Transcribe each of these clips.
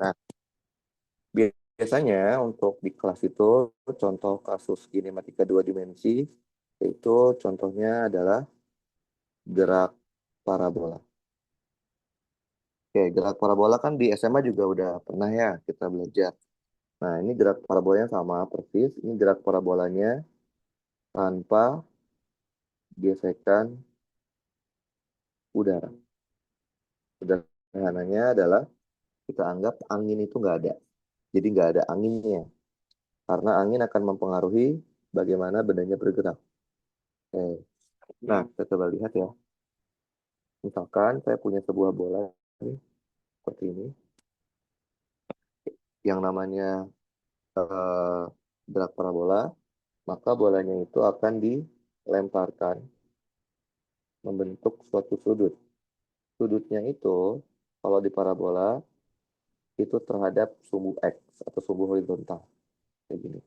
Nah, biasanya untuk di kelas itu contoh kasus kinematika dua dimensi itu contohnya adalah gerak parabola. Oke, gerak parabola kan di SMA juga udah pernah ya kita belajar. Nah, ini gerak parabolanya sama persis. Ini gerak parabolanya tanpa gesekan udara. Sederhananya adalah kita anggap angin itu nggak ada. Jadi nggak ada anginnya. Karena angin akan mempengaruhi bagaimana bendanya bergerak. Oke. Nah, kita coba lihat ya. Misalkan saya punya sebuah bola nih, seperti ini. Yang namanya eh, gerak parabola. Maka bolanya itu akan dilemparkan membentuk suatu sudut. Sudutnya itu, kalau di parabola, itu terhadap sumbu X atau sumbu horizontal. Kayak gini.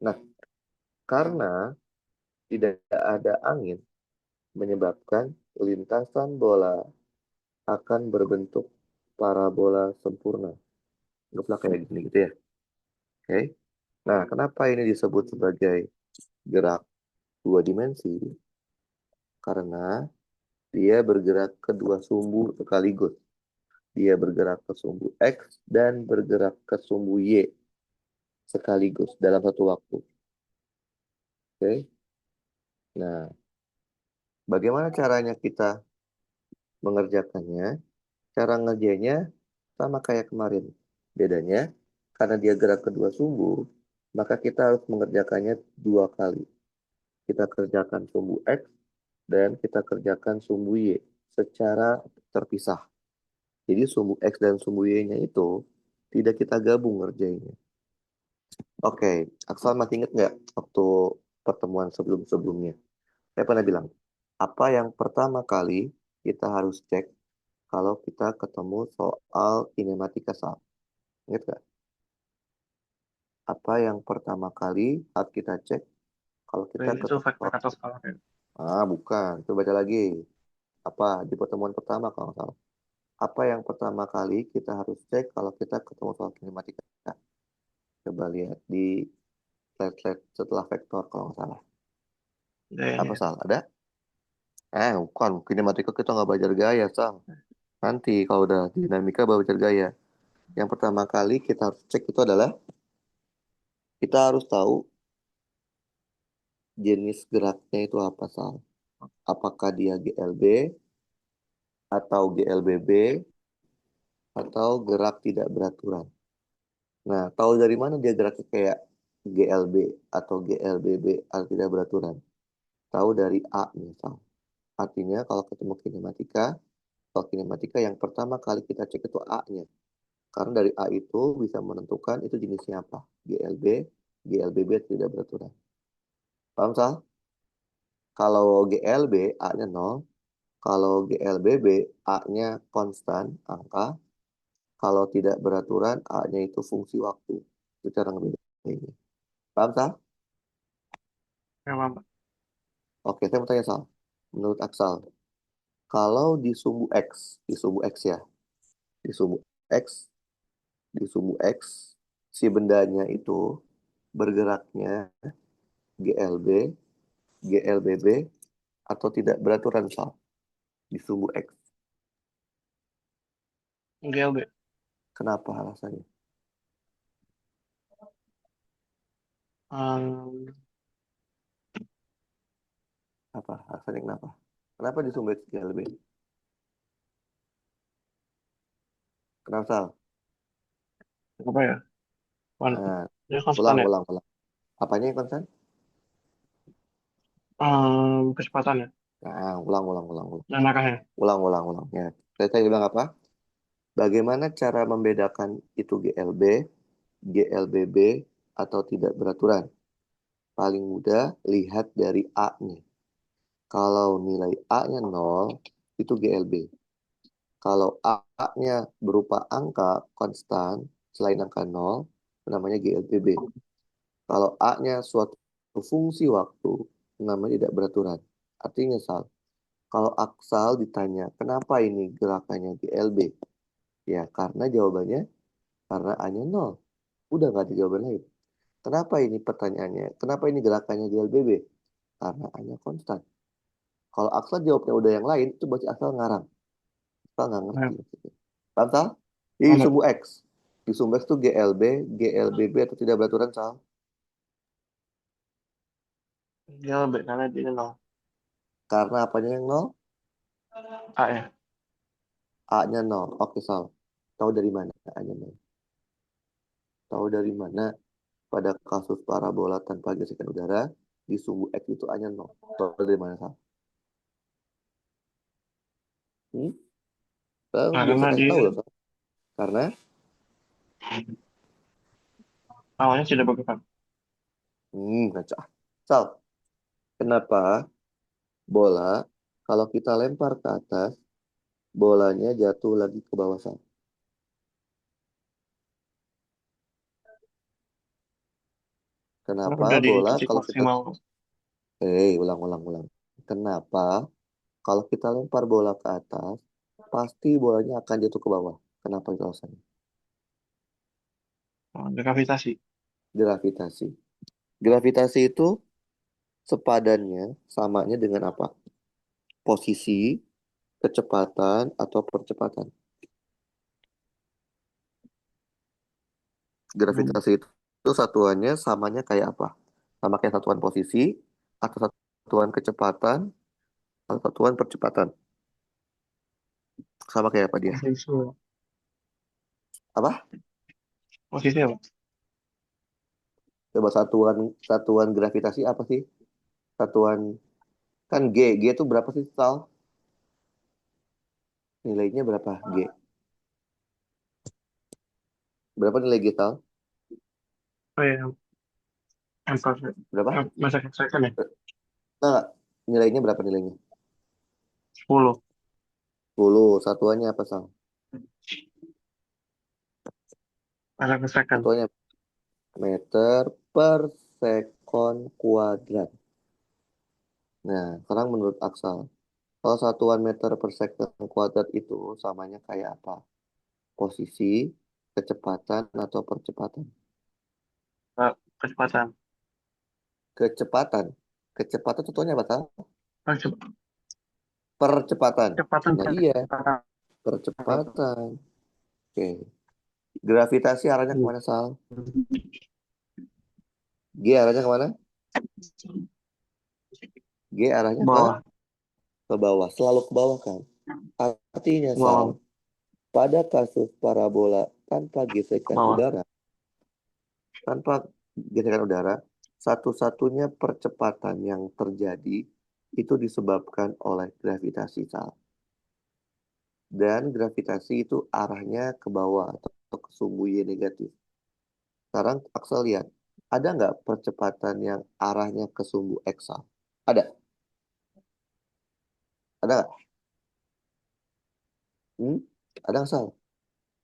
Nah, karena tidak ada angin, menyebabkan lintasan bola akan berbentuk parabola sempurna. Anggaplah kayak gini gitu ya. Oke. Nah, kenapa ini disebut sebagai gerak dua dimensi? Karena dia bergerak ke dua sumbu sekaligus. Dia bergerak ke sumbu X dan bergerak ke sumbu Y sekaligus dalam satu waktu. Oke. Nah, bagaimana caranya kita mengerjakannya? Cara ngerjainnya sama kayak kemarin. Bedanya, karena dia gerak ke dua sumbu, maka kita harus mengerjakannya dua kali. Kita kerjakan sumbu X dan kita kerjakan sumbu Y secara terpisah. Jadi sumbu X dan sumbu Y-nya itu tidak kita gabung ngerjainnya. Oke, Aksal masih ingat nggak waktu pertemuan sebelum-sebelumnya? Saya pernah bilang, apa yang pertama kali kita harus cek kalau kita ketemu soal kinematika sal? Ingat nggak? Apa yang pertama kali harus kita cek kalau kita Itu ketemu faktor soal? atas skala kan. Bukan. Coba baca lagi. Apa di pertemuan pertama kalau nggak salah? Apa yang pertama kali kita harus cek kalau kita ketemu soal kinematika? Coba lihat di slide-slide setelah vektor kalau nggak salah. Apa Gayanya. salah? Ada? Bukan. Kinematika kita nggak belajar gaya, Sal. Nanti kalau udah dinamika baru belajar gaya. Yang pertama kali kita harus cek itu adalah kita harus tahu jenis geraknya itu apa, Sal. Apakah dia GLB atau GLBB atau gerak tidak beraturan. Nah, tahu dari mana dia geraknya kayak GLB atau GLBB atau tidak beraturan? Tahu dari A misal. Artinya kalau ketemu kinematika, kalau kinematika yang pertama kali kita cek itu A-nya. Karena dari A itu bisa menentukan itu jenisnya apa. GLB, GLBB tidak beraturan. Paham, Sal? Kalau GLB, A-nya 0. Kalau GLBB, A-nya konstan, angka. Kalau tidak beraturan, A-nya itu fungsi waktu. Itu cara ngebedainnya. Paham, Sal? Memang, Pak. Oke, saya mau tanya, Sal. Menurut Aksal, kalau di sumbu X ya, di sumbu X, di sumbu X, si bendanya itu bergeraknya GLB, GLBB, atau tidak beraturan, Sal, di sumbu X. GLB. Kenapa alasannya? Um, Apa alasannya kenapa? Kenapa di sumbu X GLB? Kenapa, Sal? apa ya? Nah, Dia konstan ulang, ya. ulang, ulang. Apanya yang konstan? Kecepatan ya. Ulang, ulang, ulang, ulang. Dan arahnya. Ulang, ulang, ulang. Ya. Saya tadi bilang apa? Bagaimana cara membedakan itu GLB, GLBB, atau tidak beraturan? Paling mudah, lihat dari A-nya. Kalau nilai A-nya 0, itu GLB. Kalau A-nya berupa angka konstan, selain angka 0, namanya GLBB. Kalau A-nya suatu fungsi waktu, namanya tidak beraturan. Artinya, Sal, kalau Aksal ditanya, kenapa ini gerakannya GLB? Ya, karena jawabannya, karena A-nya 0. Udah nggak ada jawaban lain. Kenapa ini pertanyaannya? Kenapa ini gerakannya di LBB? Karena A-nya konstan. Kalau Aksal jawabnya udah yang lain, itu berarti Aksal ngarang. Aksal nggak ngerti Ya, maksudnya. Paham, Sal? Jadi ada. sumbu X. Di sumbu X itu GLB, GLBB atau tidak beraturan, Sal? Dia lebih karena dia nol. Karena apanya yang 0? A ya. A-nya 0. Oke, Sal. Tahu dari mana A-nya 0? Tahu dari mana pada kasus parabola tanpa gesekan udara, di sumbu X itu A-nya 0? Tahu dari mana, Sal? Hmm? Sal biasa Karena kasih dia tahu loh, Sal. Karena, awalnya sudah bergerak. ngaca. Sal, kenapa bola kalau kita lempar ke atas, bolanya jatuh lagi ke bawah, Sal? Karena Kenapa udah di bola titik kalau kita... maksimal. Ulang, ulang, ulang. Kenapa kalau kita lempar bola ke atas, pasti bolanya akan jatuh ke bawah? Kenapa itu alasannya? Gravitasi. Gravitasi. Gravitasi itu sepadannya samanya dengan apa? Posisi, kecepatan, atau percepatan. Hmm. Gravitasi itu satuannya samanya kayak apa? Sama kayak satuan posisi, atau satuan kecepatan, atau satuan percepatan. Sama kayak apa dia? Posisi. Apa? Posisi apa? Coba satuan satuan gravitasi apa sih? Satuan kan G. G itu berapa sih, Sal? Nilainya berapa G? Berapa nilai G, Sal? Oh ya, empat. Berapa? Masa second ya? Nah, nilainya berapa nilainya? 10. 10. Satuannya apa, Sal? Masa second. Satuannya meter per sekon kuadrat. Nah, sekarang menurut Aksal, kalau satuan meter per sekon kuadrat itu samanya kayak apa? Posisi, kecepatan, atau percepatan? Kecepatan. Kecepatan. Kecepatan contohnya apa, Sal? Oh, Percepatan. kecepatan Nah, dan iya, kecepatan. percepatan. Oke. Gravitasi arahnya Hmm. kemana, Sal? G arahnya kemana? G arahnya ke Bawah. bawah. Selalu ke bawah, kan? Artinya, Sal, Bawah. pada kasus parabola tanpa gesekan Bawah. udara, tanpa gesekan udara, satu-satunya percepatan yang terjadi itu disebabkan oleh gravitasi, Sal. Dan gravitasi itu arahnya ke bawah atau ke sumbu Y negatif. Sekarang Axel lihat, ada nggak percepatan yang arahnya ke sumbu X, Sal? Ada? Ada nggak? Hmm? Ada nggak, Sal?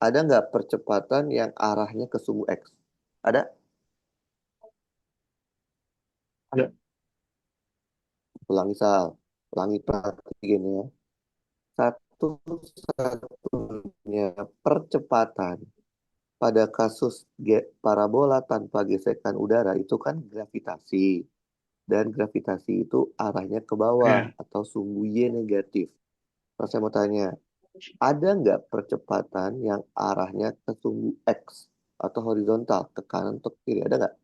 Ada nggak percepatan yang arahnya ke sumbu X? Ada? Ada. Ulangi, Sal. Ulangi, perhatiin ya. Satu-satunya percepatan pada kasus parabola tanpa gesekan udara itu kan gravitasi. Dan gravitasi itu arahnya ke bawah Ya. atau sumbu Y negatif. Terus saya mau tanya, ada nggak percepatan yang arahnya ke sumbu X atau horizontal, ke kanan atau ke kiri? Ada nggak?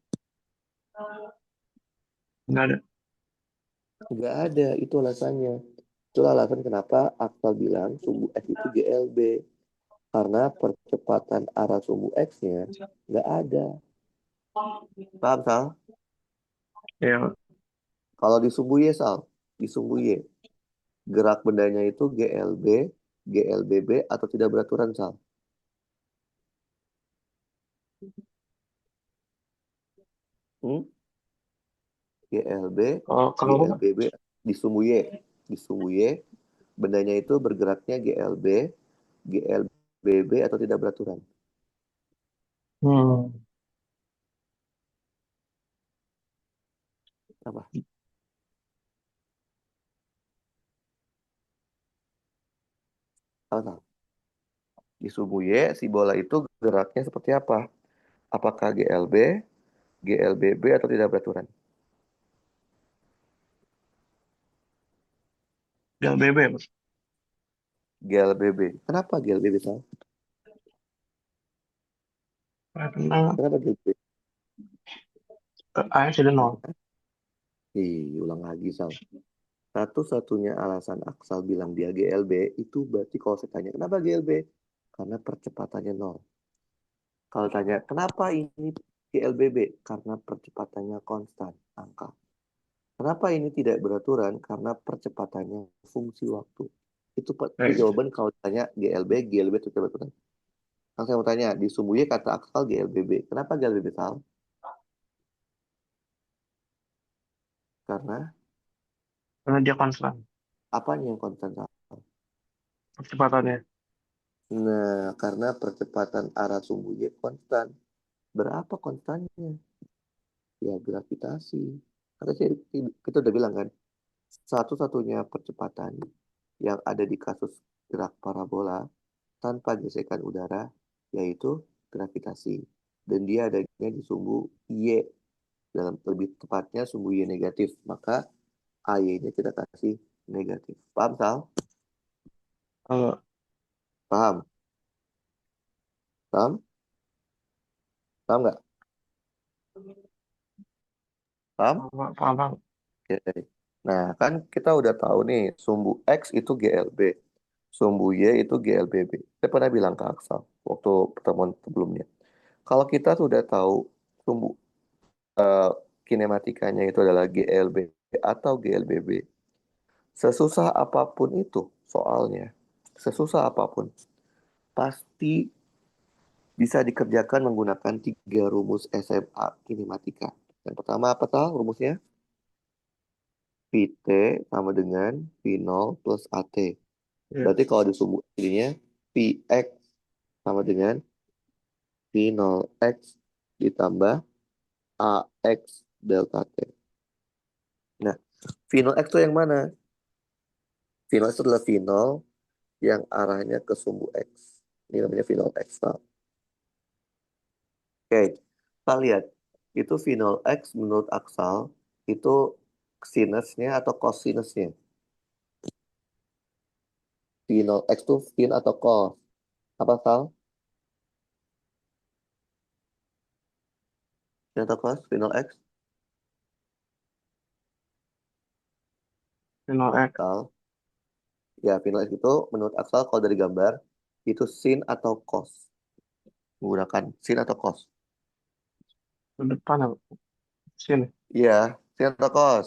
Nggak ada. Nggak ada, itu alasannya. Itulah alasan kenapa Akmal bilang sumbu X itu GLB. Karena percepatan arah sumbu X-nya nggak ada. Paham, Sal? Ya. Kalau di sumbu Y, Sal, di sumbu Y, gerak bendanya itu GLB, GLBB, atau tidak beraturan, Sal? Hmm? GLB, Kalau apa? GLBB, di sumbu Y. Di sumbu Y, bendanya itu bergeraknya GLB, GLBB, atau tidak beraturan. Hmm. Apa? Apa, Sal? Di sumbu Y, si bola itu geraknya seperti apa? Apakah GLB, GLBB, atau tidak beraturan? GLBB, Mas. GLBB. Kenapa GLBB, Sal? Karena Kenapa GLBB? A-nya sudah nol. Karena, ulang lagi, Sal. Satu-satunya alasan Aksal bilang dia GLB itu berarti kalau saya tanya, kenapa GLB? Karena percepatannya nol. Kalau tanya, kenapa ini GLBB? Karena percepatannya konstan, angka. Kenapa ini tidak beraturan? Karena percepatannya fungsi waktu. Itu Baik. jawaban kalau tanya GLB, GLB itu tidak beraturan. Kalau saya mau tanya, di sumbu Y kata Aksal GLBB. Kenapa GLBB, Sal? Karena Karena dia konstan. apanya yang konstan, Sal? Kecepatannya. Nah, karena percepatan arah sumbu Y konstan. Berapa konstannya? Ya, gravitasi. Karena kita udah bilang kan, satu-satunya percepatan yang ada di kasus gerak parabola tanpa gesekan udara, yaitu gravitasi. Dan dia adanya di sumbu Y, dalam lebih tepatnya sumbu Y negatif. Maka AY-nya kita kasih negatif. Paham, Sal? Kalau Paham? Paham? Paham nggak? Paham? paham, paham, paham. Oke. Nah, kan kita udah tahu nih, sumbu X itu GLB, sumbu Y itu GLBB. Saya pernah bilang ke Aksal waktu pertemuan sebelumnya. Kalau kita sudah tahu sumbu eh, kinematikanya itu adalah GLB atau GLBB, sesusah apapun itu soalnya, sesusah apapun, pasti bisa dikerjakan menggunakan 3 rumus SMA kinematika. Yang pertama apa tal rumusnya? Pt sama dengan V0 plus AT. Ya. Berarti kalau disumbu ininya Px sama dengan V0x ditambah AX delta T. Nah, V0x itu yang mana? V0 itu adalah V0 yang arahnya ke sumbu X. Ini namanya V0x. Nah, oke, kita lihat. Itu V0x menurut Aksal itu sinusnya atau cosinusnya. V0x itu sin atau cos. Apa, Sal? Sin atau cos? V0x? Nol X. Sal? Ya, V0x itu menurut Aksal kalau dari gambar itu sin atau cos. Menggunakan sin atau cos. Ke depan apa? Sin. Iya, sin atau cos.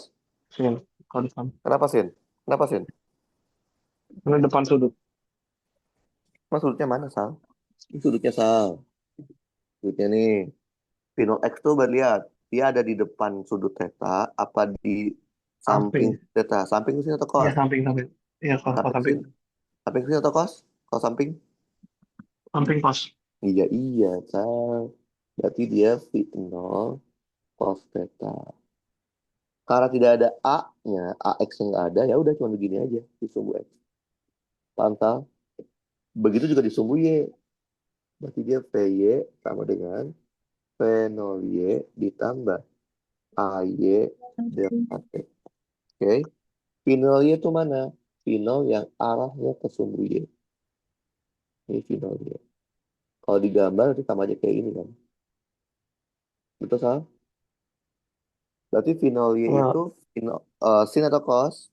Sin. Kalau depan. Kenapa sin? Kenapa sin? Ini depan sudut. Mas sudutnya mana, Sal? Ini sudutnya, Sal. Sudutnya nih. Pinol X tuh berlihat. Dia ada di depan sudut theta, apa di samping Samping. theta? Samping sin atau Iya, cos? samping, samping. Iya, kalau Samping samping. sin. Samping sin atau cos? Kalau samping? Samping kos. Iya, iya, Sal. Berarti dia V0 cos theta. Karena tidak ada A-nya, AX yang nggak ada, ya udah cuma begini aja di sumbu X. Paham, Sal? Begitu juga di sumbu Y. Berarti dia PY sama dengan P0Y ditambah AY delta T. Oke. P0Y itu mana? P0 yang arahnya ke sumbu Y. Ini P0Y. Kalau digambar nanti sama aja kayak ini kan. Betul, Sal? Berarti P0Y Ya, itu sin atau cos?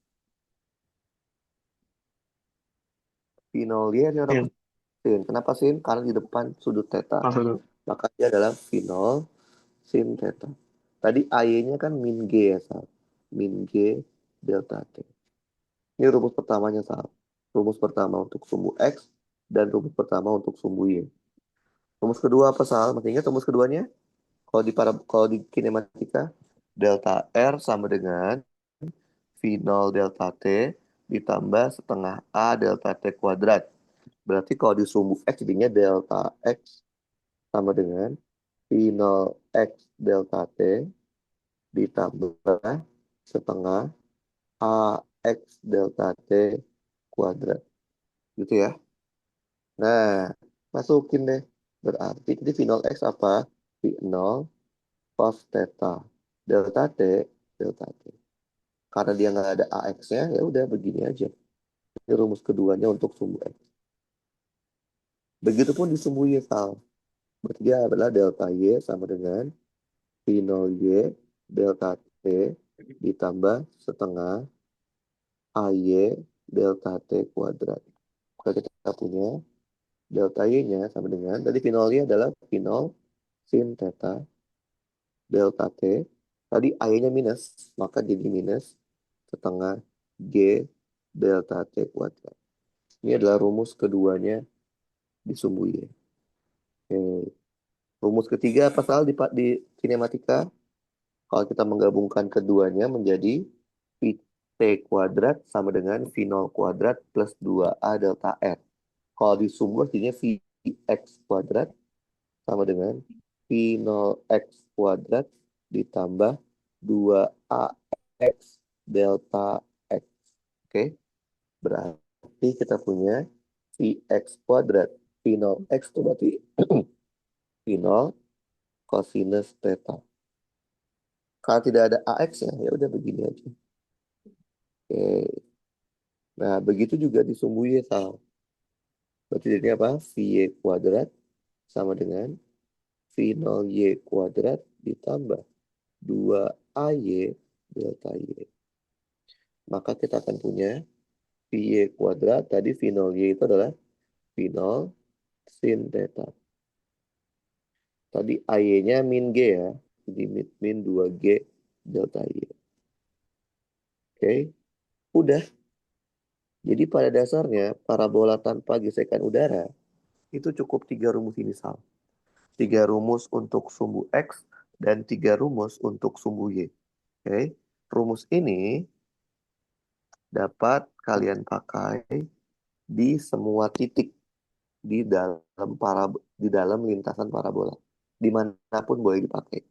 P0Y atau cos? sin. Sin. Kenapa sin? Karena di depan sudut theta. Maksudnya. Maka dia adalah P0 sin theta. Tadi AY-nya kan min G ya, Sal. Min G delta T. Ini rumus pertamanya, Sal. Rumus pertama untuk sumbu X dan rumus pertama untuk sumbu Y. Rumus kedua apa, Sal? Masih ingat rumus keduanya? Kalau di kinematika, delta R sama dengan V0 delta T ditambah setengah A delta T kuadrat. Berarti kalau di sumbu X jadinya delta X sama dengan V0 X delta T ditambah setengah AX delta T kuadrat. Gitu ya. Nah, Masukin deh. Berarti di V0 X apa? V0 cos theta. Delta T, delta T. Karena dia nggak ada AX-nya, ya udah begini aja. Ini rumus keduanya untuk sumbu X. Begitupun di sumbu Y, Sal. Berarti dia adalah delta Y sama dengan V0Y delta T ditambah setengah AY delta T kuadrat. Kalau kita punya delta Y-nya sama dengan, tadi V0Y adalah V0 sin theta delta T. Tadi A-nya minus, maka jadi minus setengah G delta T kuadrat. Ini adalah rumus keduanya di sumbu Y. Oke. Rumus ketiga apa Sal di kinematika? Kalau kita menggabungkan keduanya menjadi VT kuadrat sama dengan V0 kuadrat plus 2A delta R. Kalau di sumbu artinya Vx kuadrat sama dengan V0x kuadrat ditambah 2AX delta X. Oke, berarti kita punya Vx kuadrat. V0x itu berarti V0 cosinus theta. Kalau tidak ada AX-nya, ya udah begini aja. Oke. Nah, begitu juga di sumbu Y, Sal. Berarti jadi apa? VY kuadrat sama dengan V0Y kuadrat ditambah 2AY delta Y. Maka kita akan punya VY kuadrat, tadi V0Y itu adalah V0 sin theta. Tadi AY-nya min G ya. Jadi min 2G delta Y. Oke, udah. Jadi pada dasarnya parabola tanpa gesekan udara itu cukup 3 rumus ini, Sal. 3 rumus untuk sumbu X dan 3 rumus untuk sumbu Y. Oke, rumus ini dapat kalian pakai di semua titik di dalam lintasan parabola. Dimanapun boleh dipakai.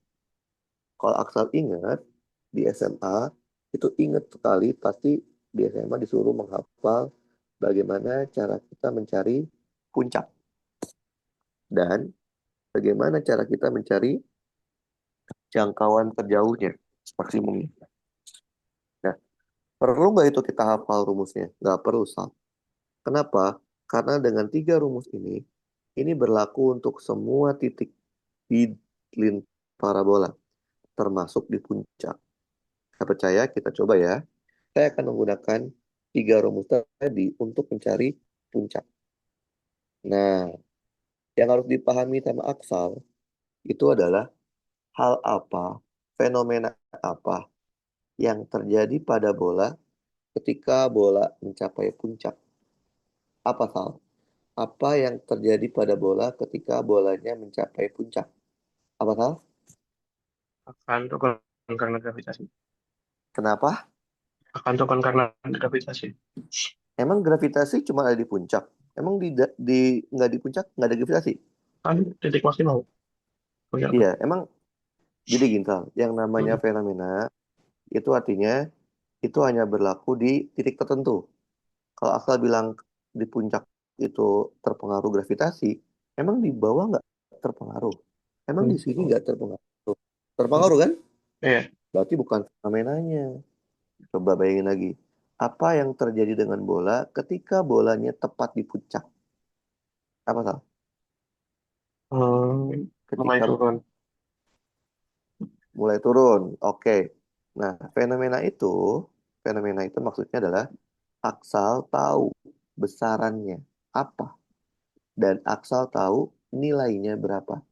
Kalau Aksal ingat di SMA itu ingat sekali pasti di SMA disuruh menghafal bagaimana cara kita mencari puncak dan bagaimana cara kita mencari jangkauan terjauhnya maksimumnya. Nah, perlu nggak itu kita hafal rumusnya? Nggak perlu, Sal. Kenapa? Karena dengan 3 rumus ini berlaku untuk semua titik di lintah parabola, termasuk di puncak. Saya percaya, kita coba ya. Saya akan menggunakan 3 rumus tadi untuk mencari puncak. Nah, yang harus dipahami sama Aksal itu adalah hal apa, fenomena apa yang terjadi pada bola ketika bola mencapai puncak. Apa, Sal? Apa yang terjadi pada bola ketika bolanya mencapai puncak? Apa, Sal? Akan tukar karena gravitasi. Kenapa? Akan tukar karena gravitasi. Emang gravitasi cuma ada di puncak? Emang nggak di puncak nggak ada gravitasi? Kan titik maksimal. Punya apa? Iya, emang jadi gini, Sal. Yang namanya Hmm. fenomena itu artinya itu hanya berlaku di titik tertentu. Kalau asal bilang di puncak itu terpengaruh gravitasi, emang di bawah nggak terpengaruh? Emang di sini nggak terpengaruh? Terpengaruh kan? Iya. Berarti bukan fenomenanya. Coba bayangin lagi. Apa yang terjadi dengan bola ketika bolanya tepat di puncak? Apa salah? Mulai Ketika turun. mulai turun. Oke. Nah, fenomena itu maksudnya adalah Aksal tahu besarannya apa dan Aksal tahu nilainya berapa.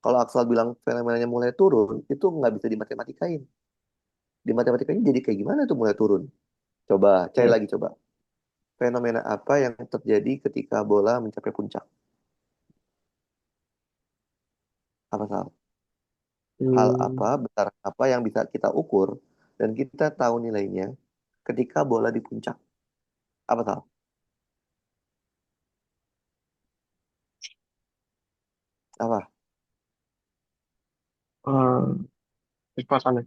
Kalau Aksal bilang fenomenanya mulai turun, itu nggak bisa dimatematikaiin. Dimatematikainya jadi kayak gimana tuh mulai turun? Coba, cari Iya. lagi coba. Fenomena apa yang terjadi ketika bola mencapai puncak? Apa salah? Hal Hmm, apa, besar apa yang bisa kita ukur dan kita tahu nilainya ketika bola di puncak? Apa salah? Apa? eh, kecepatannya.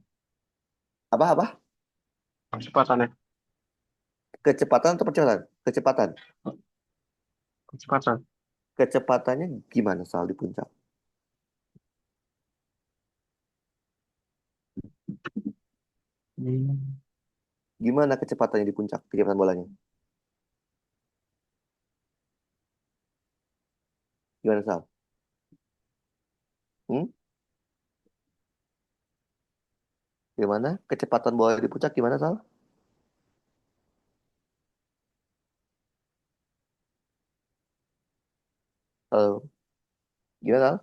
Apa? Kecepatannya. Kecepatan atau percepatan? Kecepatan. Kecepatan. Kecepatannya gimana Sal di puncak? Hmm. Gimana kecepatannya di puncak, kecepatan bolanya? Gimana Sal? Hmm? Gimana? Kecepatan bola di puncak gimana Sal? Halo, gimana Sal?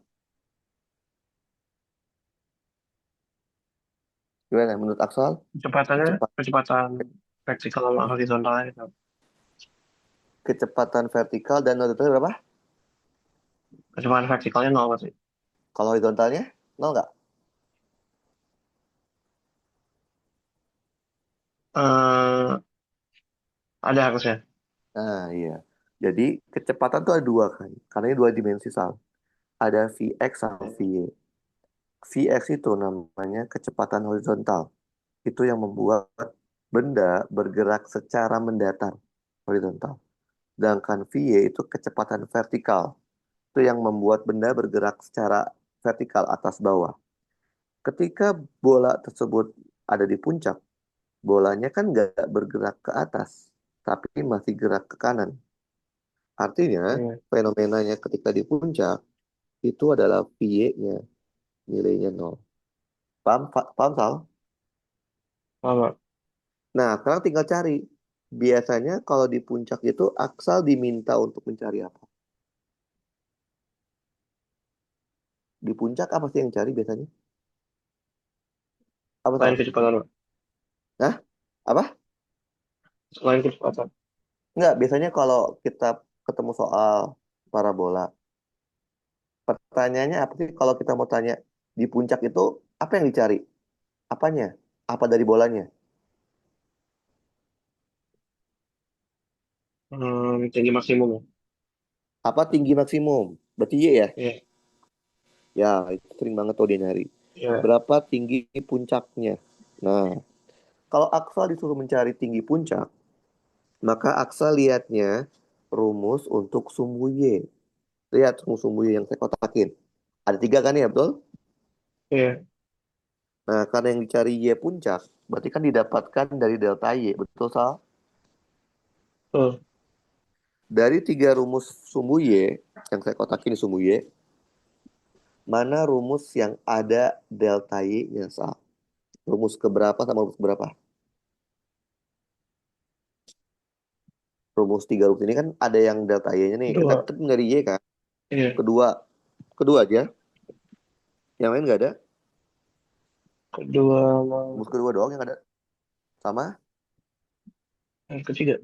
Gimana menurut Aksal? Kecepatannya, Kecepat, kecepatan vertikal sama horizontalnya gitu. kecepatan vertikal dan horizontal berapa? Kecepatan vertikalnya nol sih. Kalau horizontalnya, nol nggak? Eh, ada harusnya. Nah, iya. Jadi kecepatan tuh ada dua kan, karena ini dua dimensi Sal. Ada Vx sama Vy. Vx itu namanya kecepatan horizontal. Itu yang membuat benda bergerak secara mendatar, horizontal. Sedangkan Vy itu kecepatan vertikal. Itu yang membuat benda bergerak secara vertikal atas bawah. Ketika bola tersebut ada di puncak, bolanya kan nggak bergerak ke atas, tapi masih gerak ke kanan. Artinya, Iya. fenomenanya ketika di puncak, itu adalah VY-nya, nilainya nol. Paham, paham, Sal? Apa? Nah, sekarang tinggal cari. Biasanya kalau di puncak itu, Aksal diminta untuk mencari apa? Di puncak apa sih yang cari biasanya? Apa, Selain Sal? kecepatan, Pak. Hah? Apa? Selain kecepatan. Enggak, biasanya kalau kita ketemu soal parabola, pertanyaannya apa sih kalau kita mau tanya di puncak itu apa yang dicari? Apanya? Apa dari bolanya? Tinggi maksimum ya. Apa tinggi maksimum? Berarti Y ya? Iya. Ya, itu sering banget tuh dia nyari. Iya. Berapa tinggi puncaknya? Nah, kalau Aksa disuruh mencari tinggi puncak, maka Aksa lihatnya rumus untuk sumbu Y. Lihat sumbu-sumbu Y yang saya kotakin. Ada tiga kan ya, betul? Iya. Nah, karena yang dicari Y puncak, berarti kan didapatkan dari delta Y. Betul, Sal? Tuh. Dari tiga rumus sumbu Y, yang saya kotakin di sumbu Y, mana rumus yang ada delta Y-nya, Sal? Rumus keberapa sama rumus keberapa? Rumus tiga rumus ini kan ada yang delta Y-nya nih. Kita Kedua. tetap dari Y kan? Iya. Kedua. Kedua aja. Yang lain nggak ada. Kedua sama Rumus kedua doang yang ada. Sama yang ketiga.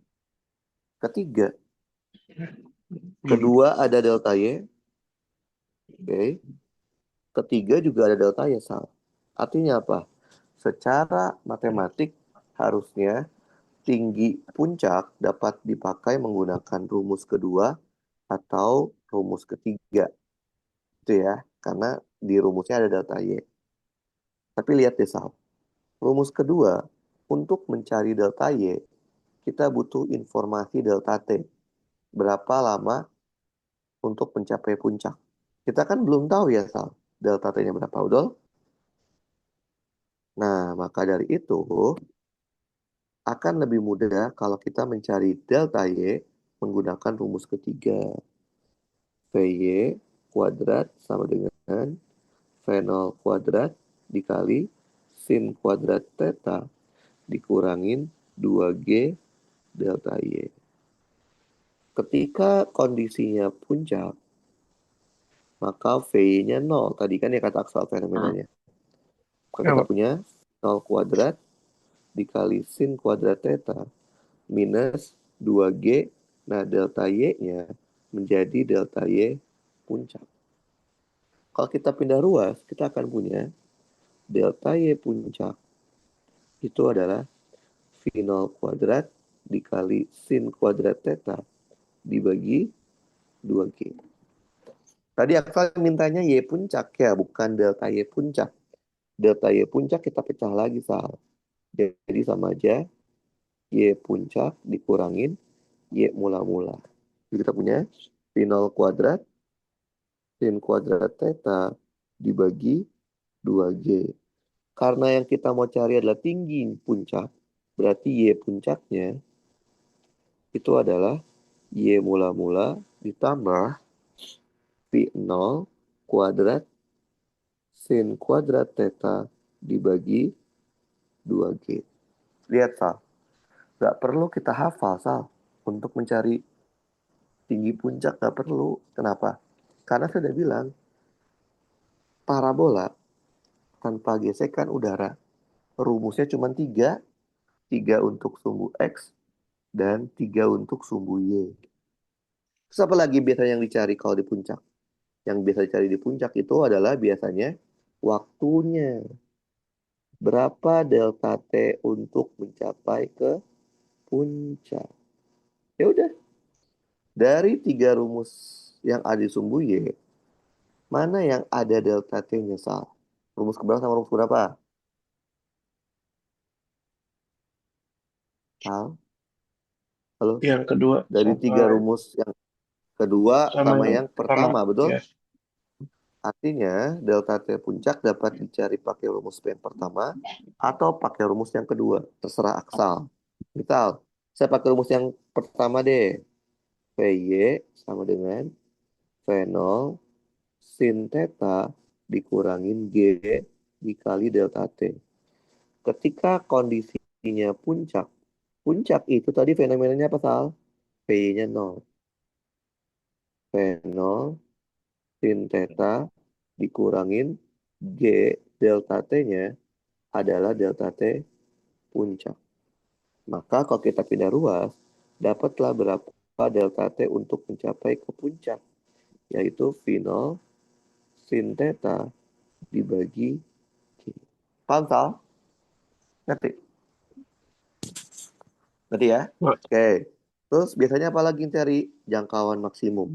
ketiga. Hmm. Kedua ada delta Y. Oke. Ketiga juga ada delta Y, Sal. Artinya apa? Secara matematik harusnya tinggi puncak dapat dipakai menggunakan rumus kedua atau rumus ketiga. Itu ya. Karena di rumusnya ada delta Y. Tapi lihat deh, Sal. Rumus kedua, untuk mencari delta Y, kita butuh informasi delta T. Berapa lama untuk mencapai puncak? Kita kan belum tahu ya, Sal. Delta T-nya berapa, udah? Nah, maka dari itu, akan lebih mudah kalau kita mencari delta Y menggunakan rumus ketiga. VY kuadrat sama dengan V0 kuadrat dikali sin kuadrat theta dikurangin 2G delta Y. Ketika kondisinya puncak, maka V-nya 0. Tadi kan ya kata aksal Hmm. fenomenanya. Maka Ya, kita Pak. punya 0 kuadrat dikali sin kuadrat theta minus 2G. Nah, delta Y-nya menjadi delta Y puncak. Kalau kita pindah ruas, kita akan punya delta Y puncak itu adalah V0 kuadrat dikali sin kuadrat theta dibagi 2G. Tadi akal mintanya Y puncak ya, bukan delta Y puncak. Delta Y puncak kita pecah lagi, Sal. Jadi sama aja Y puncak dikurangin Y mula-mula. Jadi kita punya V0 kuadrat sin kuadrat theta dibagi 2G. Karena yang kita mau cari adalah tinggi puncak, berarti Y puncaknya itu adalah Y mula-mula ditambah V0 kuadrat sin kuadrat theta dibagi 2G. Lihat, Sal. Nggak perlu kita hafal, Sal. Untuk mencari tinggi puncak nggak perlu. Kenapa? Karena saya sudah bilang, parabola tanpa gesekan udara, rumusnya cuma tiga. Tiga untuk sumbu X dan tiga untuk sumbu Y. Terus apa lagi biasanya yang dicari kalau di puncak? Yang biasa dicari di puncak itu adalah biasanya waktunya. Berapa delta T untuk mencapai ke puncak? Ya udah, dari tiga rumus yang ada di sumbu Y, mana yang ada delta T-nya, Sal? Rumus keberapa sama rumus berapa? Sal, halo? Yang kedua Dari tiga sama rumus yang kedua sama sama yang yang pertama. pertama, betul? Ya. Artinya, delta T puncak dapat dicari pakai rumus P yang pertama atau pakai rumus yang kedua. Terserah Aksal. Misal, saya pakai rumus yang pertama deh. PY sama dengan V0 sin theta dikurangin G dikali delta T. Ketika kondisinya puncak, puncak itu tadi fenomenanya apa, Sal? PY-nya 0. V0 sin theta dikurangin G delta T-nya adalah delta T puncak. Maka kalau kita pindah ruas, dapatlah berapa delta T untuk mencapai ke puncak, yaitu V0 sin theta dibagi G. Paham, Sal? Ngerti? Ngerti ya? Nah, Oke. Terus biasanya apa lagi yang cari? Jangkauan maksimum.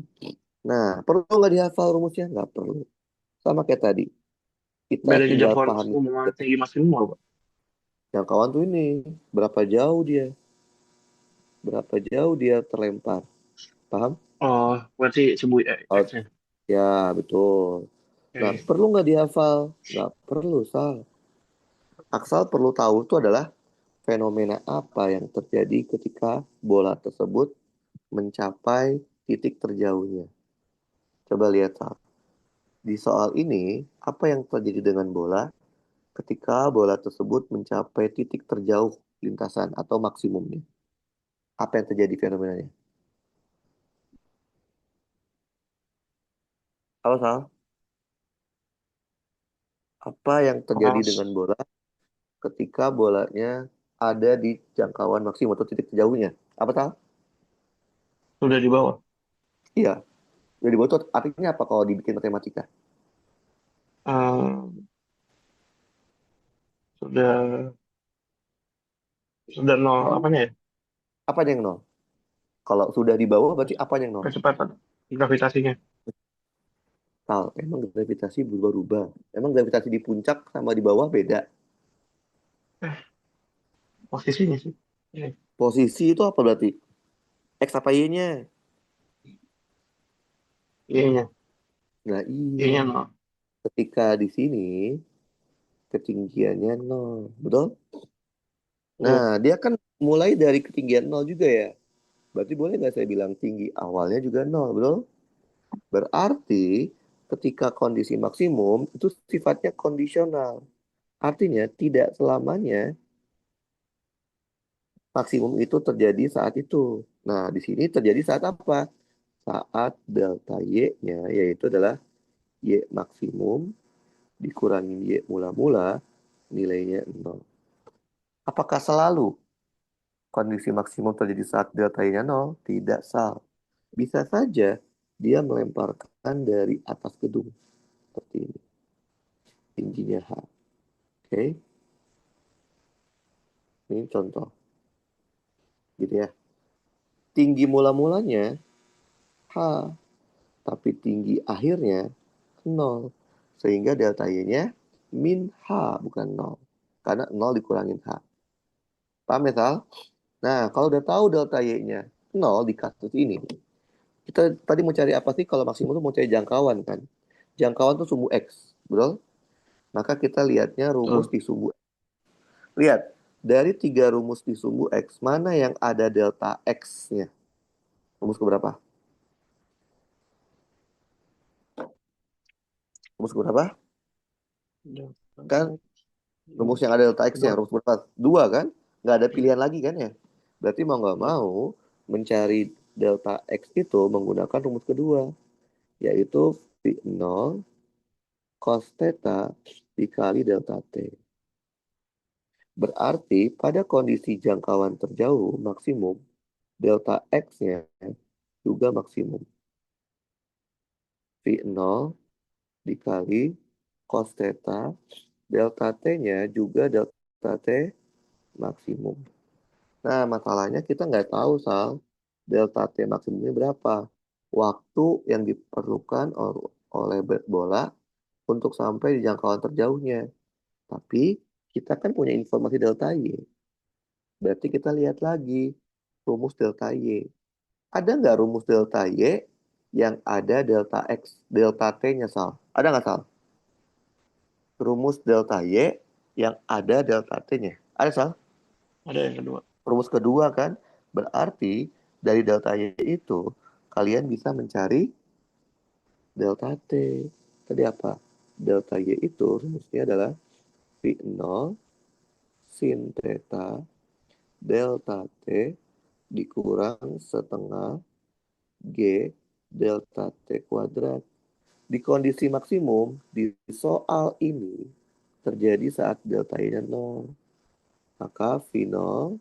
Nah, perlu nggak dihafal rumusnya? Nggak perlu. Sama kayak tadi. Kita bedanya tinggal jangkauan pahami maksimum sama tinggi maksimum apa? jangkauan tuh ini. Berapa jauh dia? Berapa jauh dia terlempar? Paham? Oh, berarti sebut Oh, X-nya. ya, betul. Nah, Oke. perlu nggak dihafal? Nggak perlu, Sal. Aksal perlu tahu itu adalah fenomena apa yang terjadi ketika bola tersebut mencapai titik terjauhnya. Coba lihat, Sal. Di soal ini, apa yang terjadi dengan bola ketika bola tersebut mencapai titik terjauh lintasan atau maksimumnya? Apa yang terjadi fenomenanya? Halo, Sal. Apa yang terjadi Oh, dengan bola ketika bolanya ada di jangkauan maksimum atau titik terjauhnya? Apa, Sal? sudah di bawah. Iya. Jadi buat itu artinya apa kalau dibikin matematika? Eh, sudah sudah nol Hmm? apanya ya? Apa yang nol? Kalau sudah di bawah berarti apa yang nol? Kecepatan gravitasinya. Tal, emang gravitasi berubah-ubah. Emang gravitasi di puncak sama di bawah beda. Eh, posisinya sih. Ini, Posisi itu apa berarti? X apa Y-nya? Y-nya. Nah iya, Y-nya nol. ketika di sini ketinggiannya nol, betul? Nah, Iya. dia kan mulai dari ketinggian nol juga ya. Berarti boleh nggak saya bilang tinggi awalnya juga nol, betul? Berarti ketika kondisi maksimum itu sifatnya kondisional. Artinya tidak selamanya maksimum itu terjadi saat itu. Nah, di sini terjadi saat apa? Saat delta Y-nya, yaitu adalah Y maksimum dikurangi Y mula-mula, nilainya nol. Apakah selalu kondisi maksimum terjadi saat delta Y-nya nol? Tidak, Sal. Bisa saja dia melemparkan dari atas gedung. Seperti ini. Tingginya H. Oke, ini contoh. Gitu ya. Tinggi mula-mulanya H. Tapi tinggi akhirnya nol. Sehingga delta Y-nya min H, bukan nol. Karena nol dikurangin H. Paham ya, Sal? Nah, kalau udah tahu delta Y-nya nol di kasus ini, Kita tadi mau cari apa sih kalau maksimum tuh mau cari jangkauan kan? Jangkauan tuh sumbu X, betul? Maka kita lihatnya rumus Betul. di sumbu. Lihat, dari tiga rumus di sumbu X, mana yang ada delta X-nya? Rumus keberapa? Rumus keberapa? Delta Kan X, rumus rumus yang ada delta X-nya, kedua. rumus berapa? Dua kan? Nggak ada Hmm. pilihan lagi kan ya? Berarti mau nggak Ya. mau mencari delta X itu menggunakan rumus kedua, yaitu V 0 cos theta dikali delta T. Berarti pada kondisi jangkauan terjauh maksimum, delta X-nya juga maksimum. V 0 dikali cos theta, delta T-nya juga delta T maksimum. Nah, masalahnya kita nggak tahu, Sal, delta T maksimumnya berapa. Waktu yang diperlukan oleh bola untuk sampai di jangkauan terjauhnya. Tapi kita kan punya informasi delta Y. Berarti kita lihat lagi rumus delta Y. Ada nggak rumus delta Y yang ada delta X, delta T-nya, Sal? Ada nggak, Sal? Rumus delta Y yang ada delta T-nya. Ada, Sal? Ada yang kedua. Rumus kedua kan? Berarti dari delta Y itu kalian bisa mencari delta T. Tadi apa? Delta Y itu rumusnya adalah V 0 sin theta delta T dikurang setengah G delta T kuadrat. Di kondisi maksimum, di soal ini terjadi saat delta Y-nya 0. Maka V 0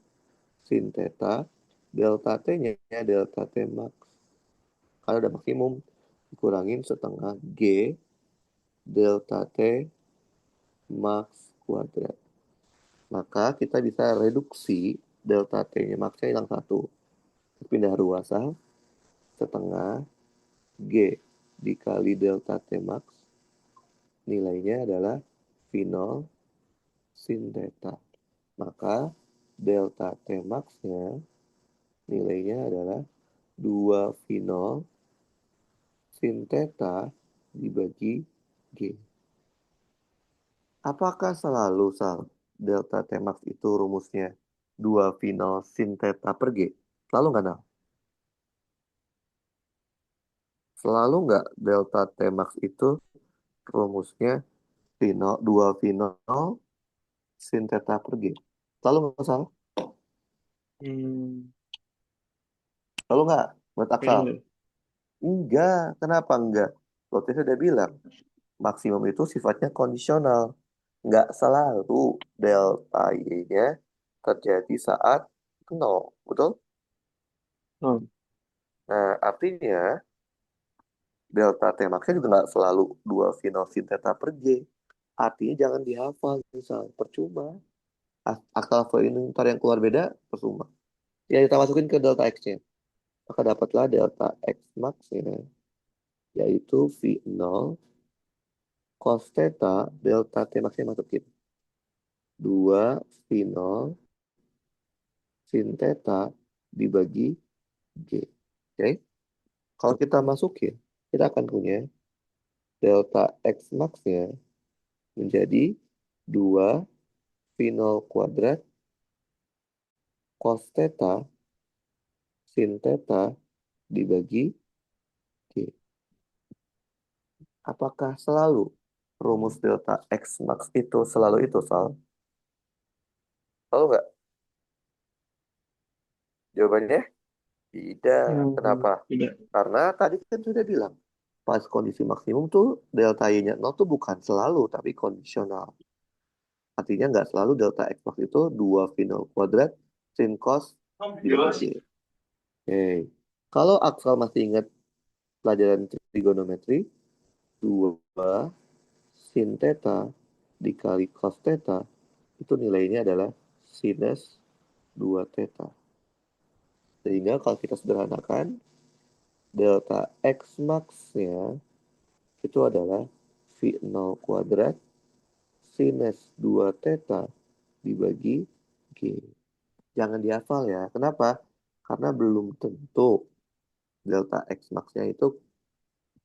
sin theta delta T-nya delta T max. Kalau udah maksimum, dikurangin setengah G delta T max kuadrat. Maka kita bisa reduksi delta T-nya maxnya hilang satu. Pindah ruasa setengah G dikali delta T max. Nilainya adalah V 0 sin theta. Maka delta T max-nya nilainya adalah 2 V 0 sin theta dibagi G. Apakah selalu, Sal, delta T max itu rumusnya 2 V 0 sin theta per G? Selalu nggak, Nal? Selalu nggak delta T max itu rumusnya V 0, 2 V 0 sin theta per G? Selalu nggak, Sal? Hmm. Selalu nggak? Menurut Kayaknya Aksal? enggak. Enggak. Kenapa enggak? Waktu itu udah bilang, maksimum itu sifatnya kondisional. Nggak selalu delta Y-nya terjadi saat 0. Betul? Oh. Nah, artinya delta T max-nya juga nggak selalu 2 final sin theta per G. Artinya jangan dihafal, misal. Percuma. Akal ini ntar yang keluar beda, percuma. Ya, kita masukin ke delta X-nya. Maka dapatlah delta X max-nya, yaitu V 0 cos theta delta T max-nya masukin. 2 V 0 sin theta dibagi G. Oke? Kalau kita masukin, kita akan punya delta X max-nya menjadi 2 V 0 kuadrat cos theta sin theta dibagi G. Apakah selalu rumus delta X max itu selalu itu, Sal? Selalu nggak? Jawabannya tidak. Hmm. Kenapa? Tidak. Karena tadi kan sudah bilang, pas kondisi maksimum tuh delta Y-nya 0 tuh bukan selalu, tapi kondisional. Artinya nggak selalu delta X max itu 2 V 0 kuadrat sin cos dibagi G. Oke. Kalau Aksal masih ingat pelajaran trigonometri, 2 sin theta dikali cos theta itu nilainya adalah sinus 2 theta. Sehingga kalau kita sederhanakan, delta X max-nya itu adalah V 0 kuadrat sinus 2 theta dibagi G. Jangan dihafal ya. Kenapa? Karena belum tentu delta X max-nya itu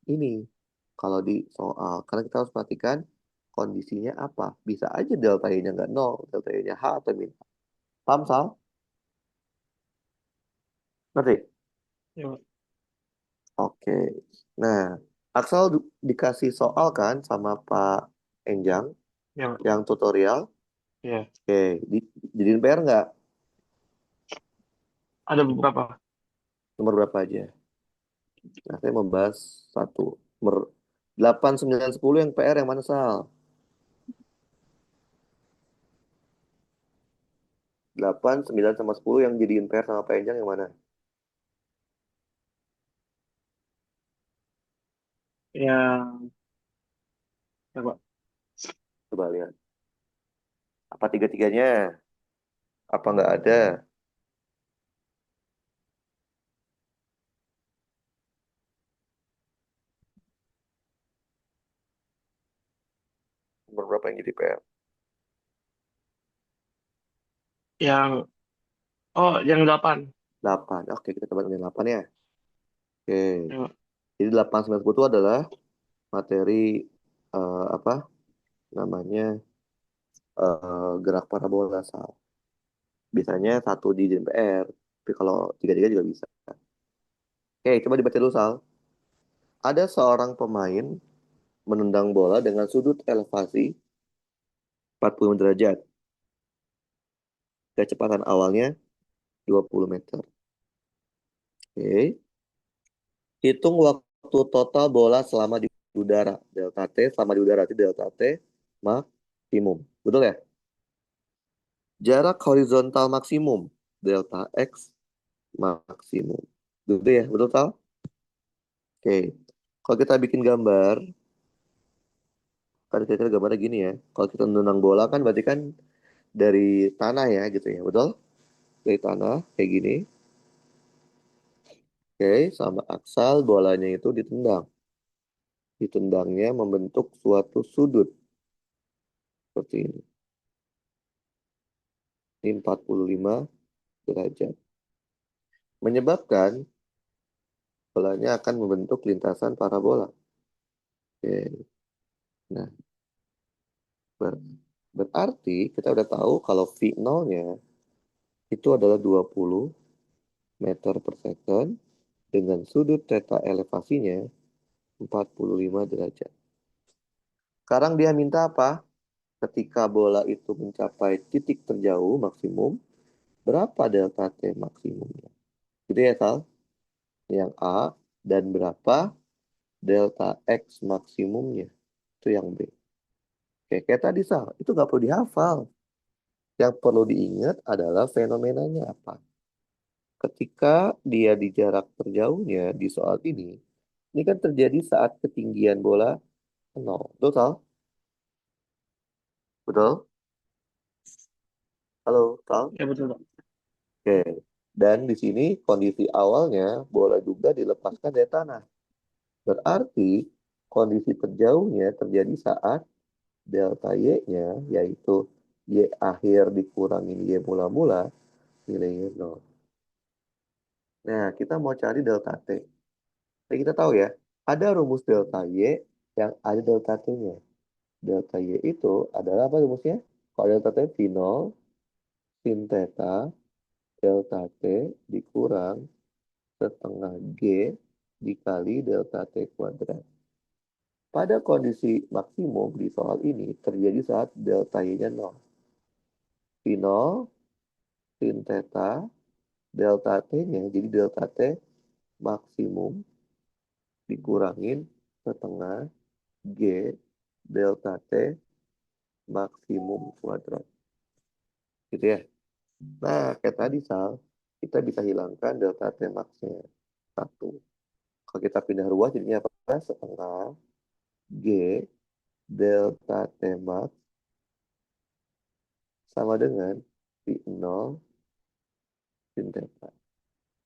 ini. Kalau di soal, karena kita harus perhatikan kondisinya apa. Bisa aja delta Y-nya nggak nol, delta Y-nya H atau min. Paham, Sal? Ngerti? Ya, Pak. Oke. Nah, Aksal dikasih soal kan sama Pak Enjang Ya, Pak. yang tutorial. Ya. Oke, jadiin PR nggak? Ada beberapa. Nomor berapa aja? Nah, saya membahas satu. Nomor 8, 9, 10 yang PR yang mana, Sal? 8, 9, sama 10 yang jadiin PR sama Pak Enjang yang mana? Yang, ya, Pak. Coba lihat. Apa tiga-tiganya? Apa nggak ada? Nomor berapa yang jadi PR? Yang, oh, yang 8. 8. Oke, kita coba ini 8 ya. Oke. Ya, Pak. Jadi 8, 9, 10 itu adalah materi apa namanya gerak parabola, Sal. Biasanya satu di DPR, tapi kalau tiga-tiga juga bisa. Oke, coba dibaca dulu, Sal. Ada seorang pemain menendang bola dengan sudut elevasi 40 derajat. Kecepatan awalnya 20 meter. Oke. Hitung waktu total bola selama di udara. Delta T selama di udara. Itu delta T maksimum. Betul ya? Jarak horizontal maksimum. Delta X maksimum. Betul ya? Betul, Sal? Oke. Kalau kita bikin gambar, kan kira-kira gambarnya gini ya. Kalau kita menendang bola kan berarti kan dari tanah ya gitu ya. Betul? Dari tanah kayak gini. Oke, sama aksal bolanya itu ditendang. Ditendangnya membentuk suatu sudut seperti ini. Ini 45 derajat. Menyebabkan bolanya akan membentuk lintasan parabola. Oke. Nah, ber- berarti kita udah tahu kalau V0-nya itu adalah 20 meter per second dengan sudut theta elevasinya 45 derajat. Sekarang dia minta apa? Ketika bola itu mencapai titik terjauh maksimum, berapa delta T maksimumnya? Gitu ya, Sal? Yang A, dan berapa delta X maksimumnya? Itu yang B. Oke, kayak tadi, Sal, itu nggak perlu dihafal. Yang perlu diingat adalah fenomenanya apa. Ketika dia di jarak terjauhnya di soal ini kan terjadi saat ketinggian bola 0. Betul, Sal? Betul? Halo, Sal? Ya, betul, Pak. Oke. Dan di sini kondisi awalnya bola juga dilepaskan dari tanah. Berarti kondisi terjauhnya terjadi saat delta Y-nya, yaitu Y akhir dikurangin Y mula-mula, nilainya 0. Nah, kita mau cari delta T. Jadi kita tahu ya, ada rumus delta Y yang ada delta T-nya. Delta Y itu adalah apa rumusnya? Kalau delta T V0 sin theta delta T dikurang setengah G dikali delta T kuadrat. Pada kondisi maksimum di soal ini terjadi saat delta Y-nya 0. V0 sin theta delta T-nya, jadi delta T maksimum dikurangin setengah G delta T maksimum kuadrat. Gitu ya. Nah, kayak tadi, Sal, kita bisa hilangkan delta T max-nya. Satu. Kalau kita pindah ruas, jadinya apa? Setengah G delta T max sama dengan V0 sin theta.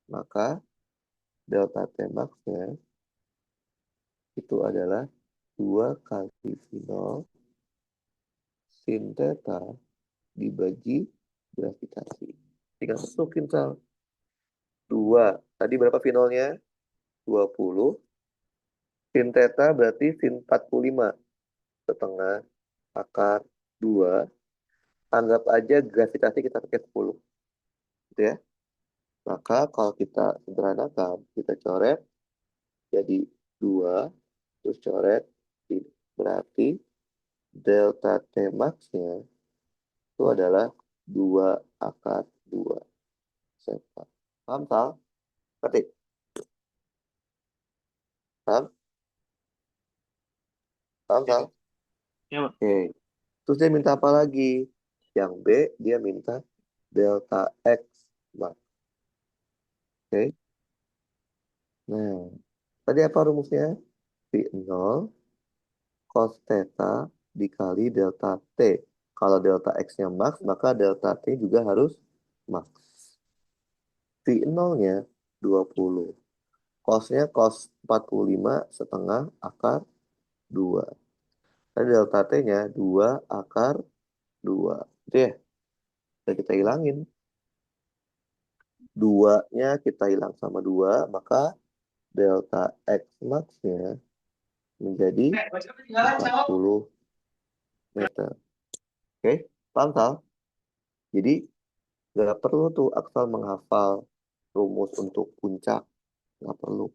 Maka delta T max-nya itu adalah 2 kali V0 sin theta dibagi gravitasi. Tinggal masukin, Sal. 2. Tadi berapa V0-nya? 20. Sin theta berarti sin 45 setengah akar 2. Anggap aja gravitasi kita pakai 10. Gitu ya. Maka kalau kita sederhanakan, kita coret jadi 2, terus coret ini. Berarti delta T max-nya itu adalah 2 akar 2 seka. Paham, Sal? Ketik. Paham? Paham, Ya, Sal? ya, Pak. Oke. Terus dia minta apa lagi? Yang B, dia minta delta X max. Oke. Nah, tadi apa rumusnya? V0 cos theta dikali delta T. Kalau delta X-nya max, maka delta T juga harus max. V0-nya 20. Cos-nya cos 45 setengah akar 2. Tadi delta T-nya 2 akar 2. Itu ya, bisa kita hilangin. 2-nya kita hilang sama 2, maka delta X max-nya menjadi 40 meter. Oke, paham, Sal? Jadi, nggak perlu tuh Aksal menghafal rumus untuk puncak. Nggak perlu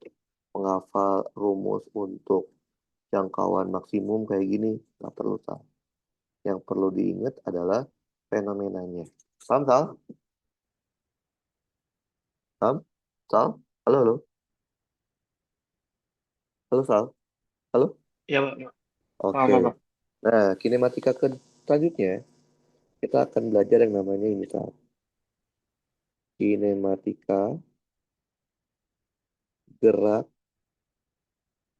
menghafal rumus untuk jangkauan maksimum kayak gini. Nggak perlu, Sal. Yang perlu diingat adalah fenomenanya. Paham, Sal? Paham? Sal? Halo, halo. Halo, Sal. Halo? Ya, Pak. Ya. Paham, Oke. Pak. Nah, kinematika selanjutnya, kita akan belajar yang namanya ini, Sal. Kinematika gerak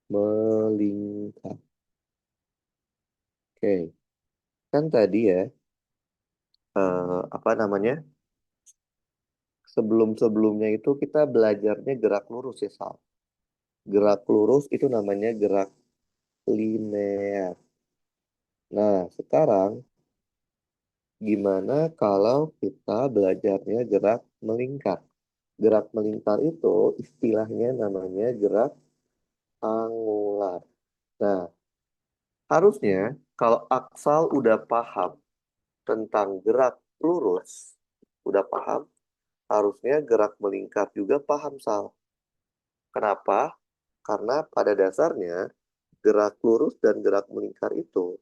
melingkar. Oke. Kan tadi ya, apa namanya? Sebelum-sebelumnya itu kita belajarnya gerak lurus ya, Sal. Gerak lurus itu namanya gerak linear. Nah, sekarang gimana kalau kita belajarnya gerak melingkar? Gerak melingkar itu istilahnya namanya gerak angular. Nah, harusnya kalau Aksal udah paham tentang gerak lurus, udah paham, harusnya gerak melingkar juga paham, Sal. Kenapa? Karena pada dasarnya gerak lurus dan gerak melingkar itu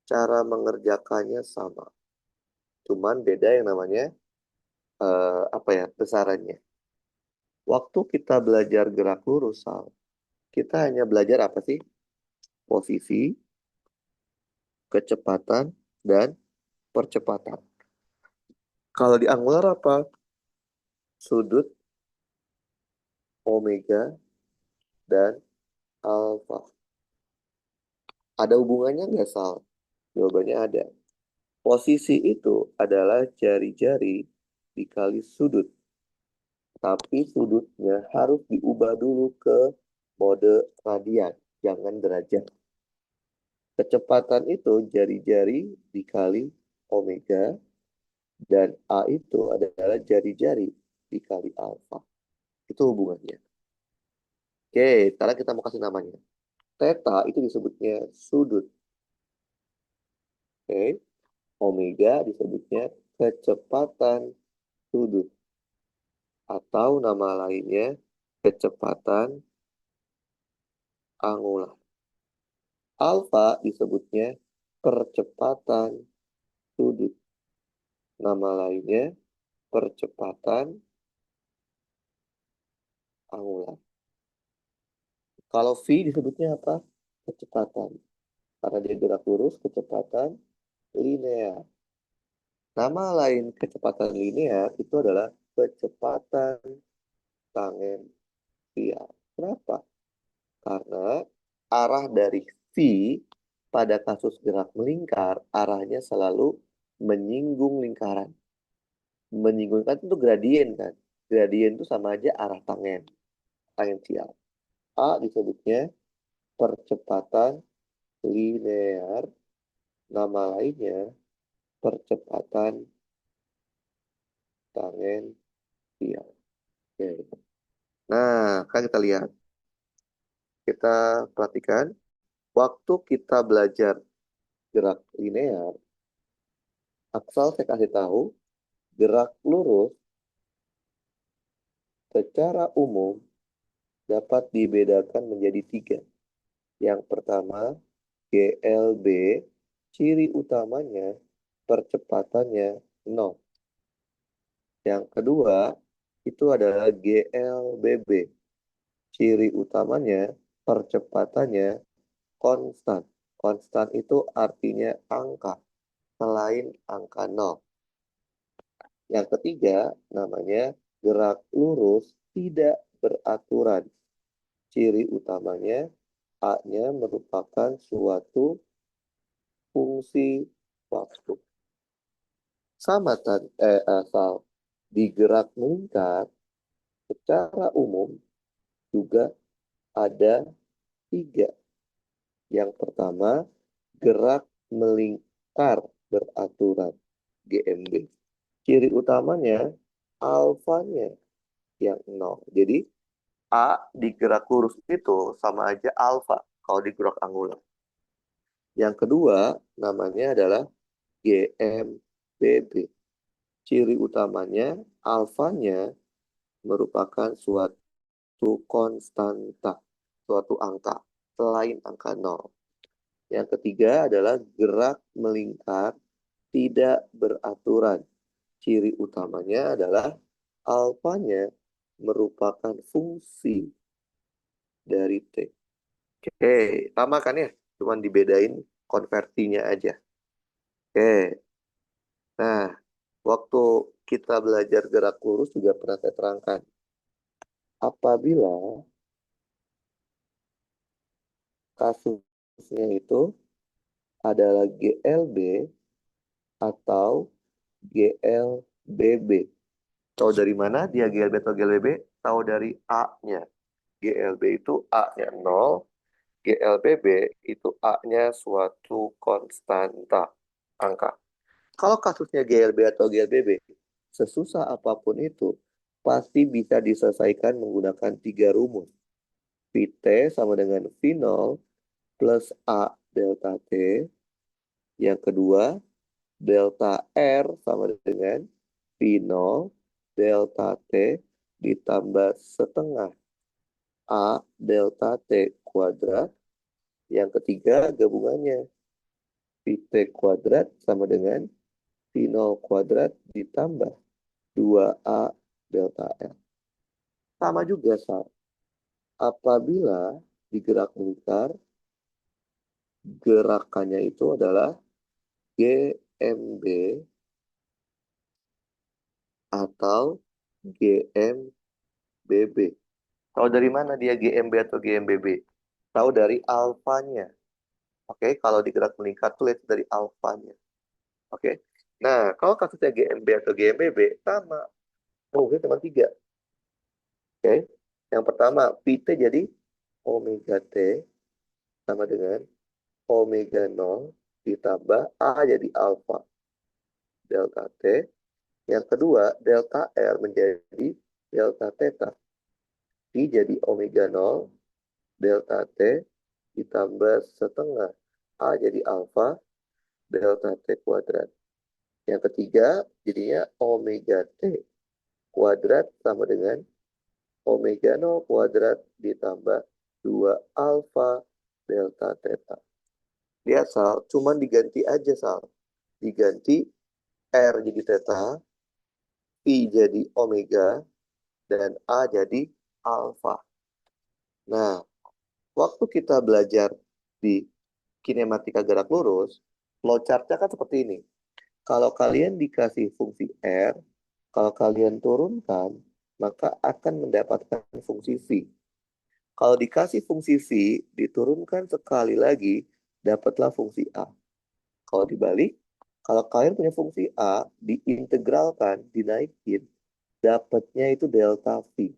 cara mengerjakannya sama. Cuman beda yang namanya apa ya besarannya. Waktu kita belajar gerak lurus, Sal, kita hanya belajar apa sih? Posisi, kecepatan, dan percepatan. Kalau di angular apa? Sudut, omega, dan alfa. Ada hubungannya nggak, Sal? Jawabannya ada. Posisi itu adalah jari-jari dikali sudut. Tapi sudutnya harus diubah dulu ke mode radian, jangan derajat. Kecepatan itu jari-jari dikali omega, dan A itu adalah jari-jari dikali alfa. Itu hubungannya. Oke, sekarang kita mau kasih namanya. Theta itu disebutnya sudut. Oke, omega disebutnya kecepatan sudut. Atau nama lainnya kecepatan angular. Alfa disebutnya percepatan sudut. Nama lainnya percepatan angular. Kalau V disebutnya apa? Kecepatan. Karena dia gerak lurus, kecepatan linear. Nama lain kecepatan linear itu adalah kecepatan tangensial. Kenapa? Karena arah dari V pada kasus gerak melingkar, arahnya selalu menyinggung lingkaran. Menyinggungkan itu gradien kan. Gradien itu sama aja arah tangensial. A disebutnya percepatan linear, nama lainnya percepatan tangensial. Oke. Nah, kan kita lihat. Kita perhatikan, waktu kita belajar gerak linear, asal saya kasih tahu, gerak lurus secara umum dapat dibedakan menjadi tiga. Yang pertama, GLB, ciri utamanya percepatannya 0. Yang kedua, itu adalah GLBB, ciri utamanya percepatannya konstan. Konstan itu artinya angka, selain angka 0. Yang ketiga, namanya gerak lurus tidak beraturan. Ciri utamanya A-nya merupakan suatu fungsi waktu. Sama asal digerak melingkar secara umum juga ada tiga. Yang pertama, gerak melingkar beraturan, GMB. Ciri utamanya alfanya yang 0. Jadi A digerak lurus itu sama aja alfa kalau digerak angular. Yang kedua namanya adalah GMBB. Ciri utamanya alfanya merupakan suatu konstanta, suatu angka selain angka 0. Yang ketiga adalah gerak melingkar tidak beraturan. Ciri utamanya adalah alfanya merupakan fungsi dari T. Oke, sama kan ya? Cuman dibedain konversinya aja. Oke, nah waktu kita belajar gerak lurus juga pernah saya terangkan. Apabila kasusnya itu adalah GLB atau GLBB. Tahu dari mana dia GLB atau GLBB? Tahu dari A-nya. GLB itu A-nya 0, GLBB itu A-nya suatu konstanta angka. Kalau kasusnya GLB atau GLBB, sesusah apapun itu, pasti bisa diselesaikan menggunakan tiga rumus. Vt sama dengan V0 plus A delta T. Yang kedua, delta R sama dengan V0 delta T ditambah setengah A delta T kuadrat. Yang ketiga, gabungannya Vt kuadrat sama dengan V0 kuadrat ditambah 2A delta R. Sama juga, Sal. Apabila digerak melingkar, gerakannya itu adalah GMB atau GMBB. Tahu dari mana dia GMB atau GMBB? Tahu dari alfanya. Oke, kalau digerak melingkar tuh lihat dari alfanya. Oke. Nah, kalau kasusnya GMB atau GMBB sama. Rumusnya cuma tiga. Oke. Yang pertama, Vt jadi omega T sama dengan omega 0 ditambah A jadi alfa delta T. Yang kedua, delta R menjadi delta theta. I jadi omega 0 delta T ditambah setengah A jadi alfa delta T kuadrat. Yang ketiga, jadinya omega T kuadrat sama dengan omega 0 kuadrat ditambah 2 alfa delta theta. Lihat, Sal, cuman diganti aja, Sal. Diganti R jadi theta, I jadi omega, dan A jadi alfa. Nah, waktu kita belajar di kinematika gerak lurus, flowchart-nya kan seperti ini. Kalau kalian dikasih fungsi R, kalau kalian turunkan, maka akan mendapatkan fungsi V. Kalau dikasih fungsi V, diturunkan sekali lagi, dapatlah fungsi A. Kalau dibalik, kalau kalian punya fungsi A, diintegralkan, dinaikin, dapatnya itu delta V.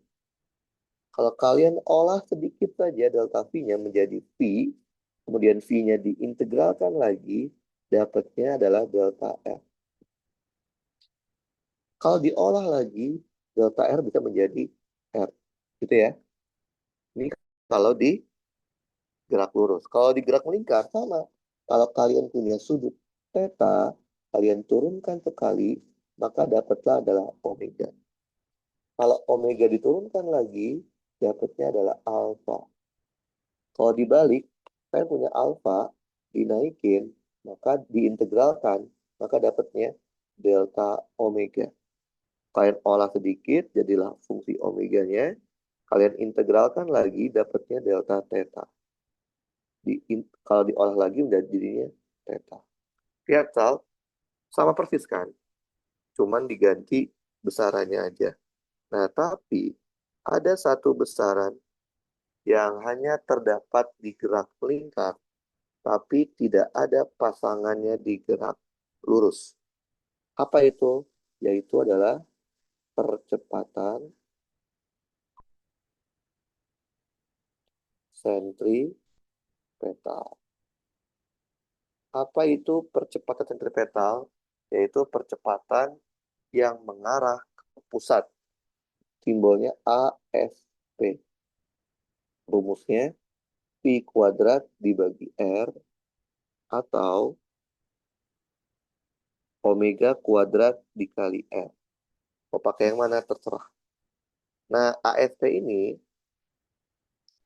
Kalau kalian olah sedikit saja delta V-nya menjadi V, kemudian V-nya diintegralkan lagi, dapatnya adalah delta R. Kalau diolah lagi, delta R bisa menjadi R. Gitu ya. Ini kalau di gerak lurus. Kalau di gerak melingkar sama. Kalau kalian punya sudut theta, kalian turunkan sekali, maka dapatlah adalah omega. Kalau omega diturunkan lagi, dapatnya adalah alfa. Kalau dibalik, kalian punya alfa, dinaikin, maka diintegralkan, maka dapatnya delta omega. Kalian olah sedikit, jadilah fungsi omeganya. Kalian integralkan lagi, dapatnya delta theta. Kalau diolah lagi, udah jadinya theta. Lihat, Sal, sama persis kan? Cuman diganti besarannya aja. Nah, tapi ada satu besaran yang hanya terdapat di gerak melingkar, tapi tidak ada pasangannya di gerak lurus. Apa itu? Yaitu adalah percepatan sentripetal. Apa itu percepatan sentripetal? Yaitu percepatan yang mengarah ke pusat. Simbolnya ASP. Rumusnya P kuadrat dibagi R atau omega kuadrat dikali R. Mau pakai yang mana terserah. Nah, ASP ini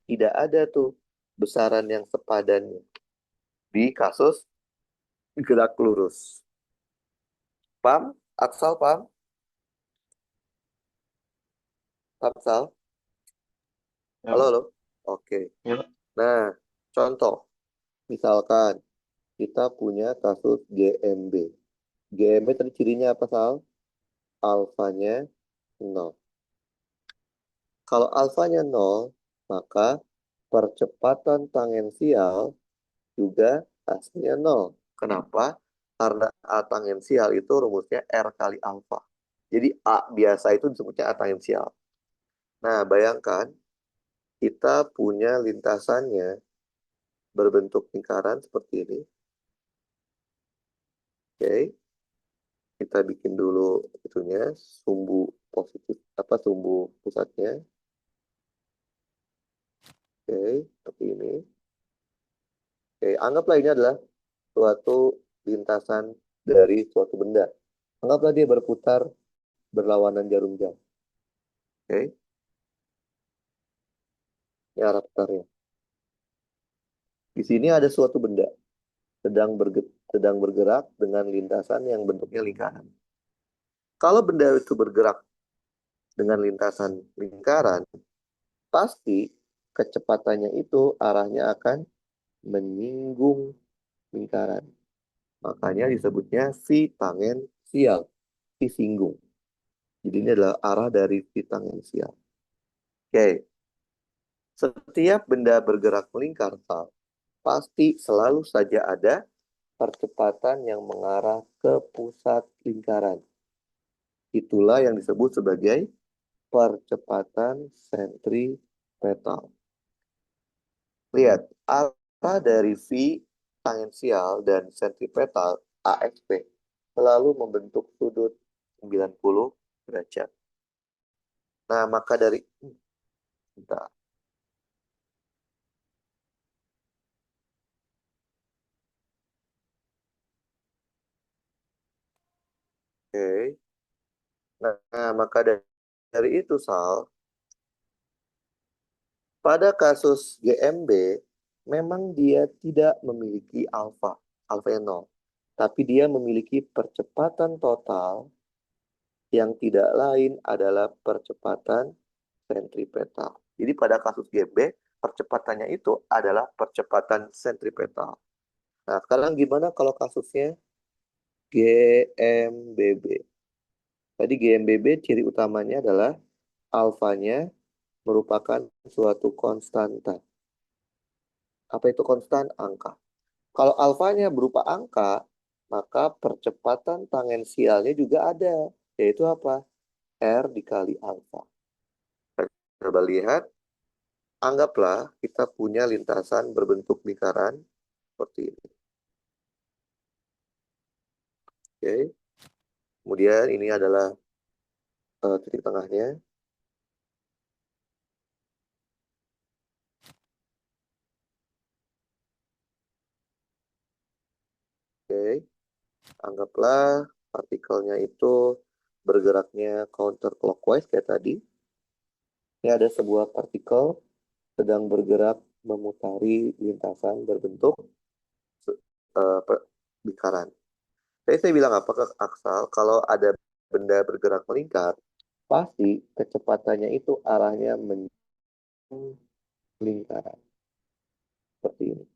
tidak ada tuh besaran yang sepadannya di kasus gerak lurus. Paham? Aksal paham? Paham, Sal? Ya, Halo, Pak. halo? Oke. Ya, Pak. Nah, contoh. Misalkan kita punya kasus GMB. GMB tadi cirinya apa, Sal? Alfanya 0. Kalau alfanya 0, maka percepatan tangensial juga hasilnya 0. Kenapa? Karena A tangensial itu rumusnya R kali alfa. Jadi A biasa itu disebutnya A tangensial. Nah, bayangkan kita punya lintasannya berbentuk lingkaran seperti ini. Oke, kita bikin dulu itunya, sumbu positif, apa sumbu pusatnya. Oke, seperti ini. Oke, anggaplah ini adalah suatu lintasan dari suatu benda. Anggaplah dia berputar berlawanan jarum jam. Oke, ini arah putarnya. Di sini ada suatu benda sedang bergerak dengan lintasan yang bentuknya lingkaran. Kalau benda itu bergerak dengan lintasan lingkaran, pasti kecepatannya itu arahnya akan menyinggung lingkaran. Makanya disebutnya V tangensial, V singgung. Jadi ini adalah arah dari V tangensial. Oke, setiap benda bergerak melingkar, pasti selalu saja ada percepatan yang mengarah ke pusat lingkaran. Itulah yang disebut sebagai percepatan sentripetal. Lihat, arah dari V tangensial dan sentripetal AXP selalu membentuk sudut 90 derajat. Nah, maka dari bentar. Oke. Nah, maka dari itu, Sal, pada kasus GMB, memang dia tidak memiliki alfa, alfa yang 0. Tapi dia memiliki percepatan total yang tidak lain adalah percepatan sentripetal. Jadi pada kasus GMB, percepatannya itu adalah percepatan sentripetal. Nah, sekarang gimana kalau kasusnya GMBB? Tadi GMBB ciri utamanya adalah alfanya merupakan suatu konstanta. Apa itu konstan? Angka. Kalau alfanya berupa angka, maka percepatan tangensialnya juga ada, yaitu apa? R dikali alfa. Coba lihat, anggaplah kita punya lintasan berbentuk lingkaran seperti ini. Oke. Kemudian ini adalah titik tengahnya. Oke, anggaplah partikelnya itu bergeraknya counterclockwise kayak tadi. Ini ada sebuah partikel sedang bergerak memutari lintasan berbentuk lingkaran. Jadi saya bilang apa ke Aksal, kalau ada benda bergerak melingkar, pasti kecepatannya itu arahnya melingkaran. Seperti ini.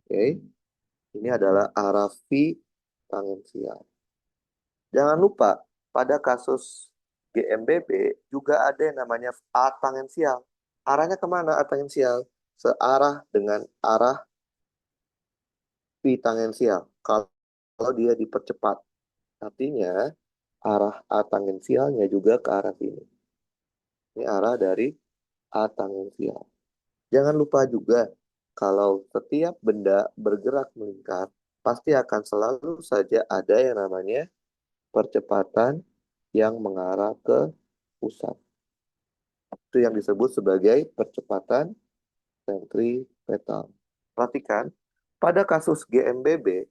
Oke, ini adalah arah V tangensial. Jangan lupa, pada kasus GMBB juga ada yang namanya A tangensial. Arahnya kemana A tangensial? Searah dengan arah V tangensial. Kalau dia dipercepat, artinya arah A tangensialnya juga ke arah sini. Ini arah dari A tangensial. Jangan lupa juga, kalau setiap benda bergerak melingkar, pasti akan selalu saja ada yang namanya percepatan yang mengarah ke pusat. Itu yang disebut sebagai percepatan sentripetal. Perhatikan, pada kasus GMBB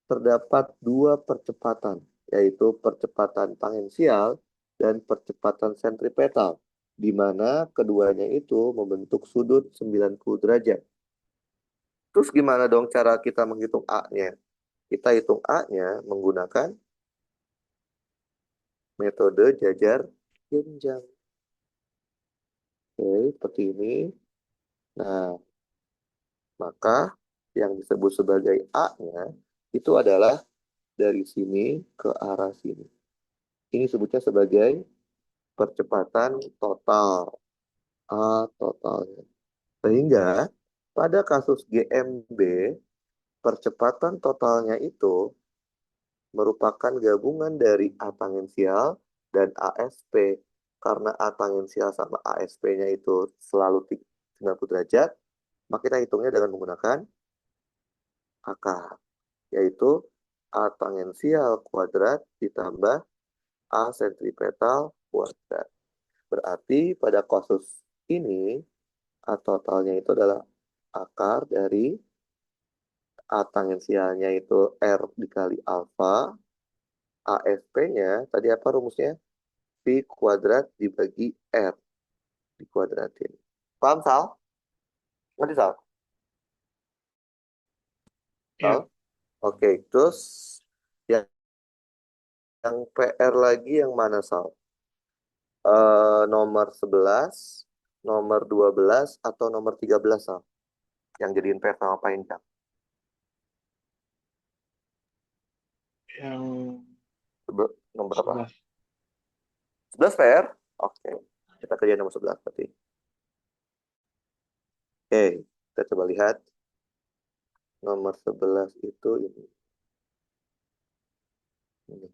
terdapat dua percepatan, yaitu percepatan tangensial dan percepatan sentripetal, di mana keduanya itu membentuk sudut 90 derajat. Terus gimana dong cara kita menghitung A-nya? Kita hitung A-nya menggunakan metode jajar jenjang. Oke, seperti ini. Nah, maka yang disebut sebagai A-nya itu adalah dari sini ke arah sini. Ini sebutnya sebagai percepatan total. A totalnya. Sehingga pada kasus GMB, percepatan totalnya itu merupakan gabungan dari A tangensial dan ASP. Karena A tangensial sama ASP-nya itu selalu 90 derajat, maka kita hitungnya dengan menggunakan akar, yaitu A tangensial kuadrat ditambah A sentripetal kuadrat. Berarti pada kasus ini, A totalnya itu adalah akar dari A tangensialnya itu R dikali alfa, ASP-nya, tadi apa rumusnya? V kuadrat dibagi R dikuadratin. Paham, Sal? Ngerti, Sal? Sal? Ya, Oke, terus yang, yang PR lagi yang mana, Sal? Nomor 11, nomor 12, atau nomor 13, Sal? Yang jadiin PR sama Pak Injak. yang Nomor apa? 11. 11 PR? Oke, kita kerjain nomor 11 berarti. Oke, kita coba lihat. Nomor 11 itu ini. Ini,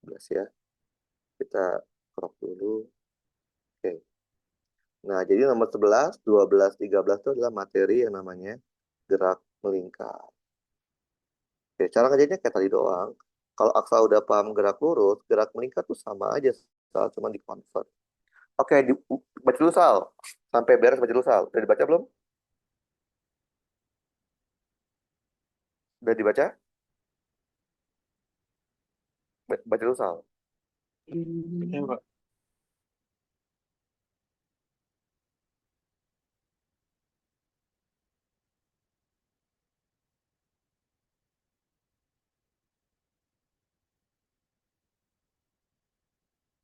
11 ya. Kita crop dulu. Oke. Nah, jadi nomor 11, 12, 13 itu adalah materi yang namanya gerak melingkar. Oke, cara kerjanya kayak tadi doang. Kalau Aksa udah paham gerak lurus, gerak melingkar tuh sama aja. Cuma di convert. Oke, baca dulu, Sal. Sampai beres baca dulu, Sal. Udah dibaca belum? Udah dibaca? Baca dulu, Sal. Ya, Pak.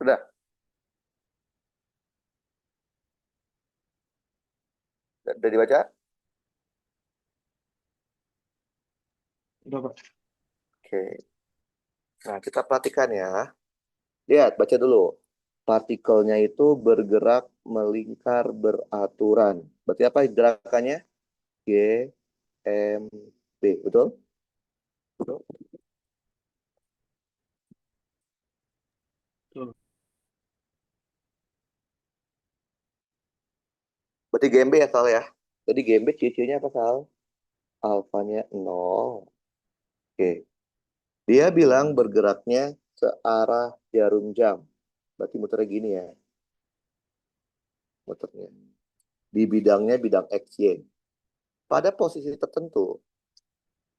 Udah? Udah dibaca? Udah, Pak. Oke. Nah, kita perhatikan ya. Lihat, baca dulu. Partikelnya itu bergerak melingkar beraturan. Berarti apa gerakannya? G, M, B. Betul? Betul. Tuh. Berarti GMB ya, Sal ya? Jadi GMB ciri-cirinya apa, Sal? Alfanya 0. Oke. Dia bilang bergeraknya searah jarum jam. Berarti muternya gini ya. Muternya. Di bidangnya bidang XY. Pada posisi tertentu,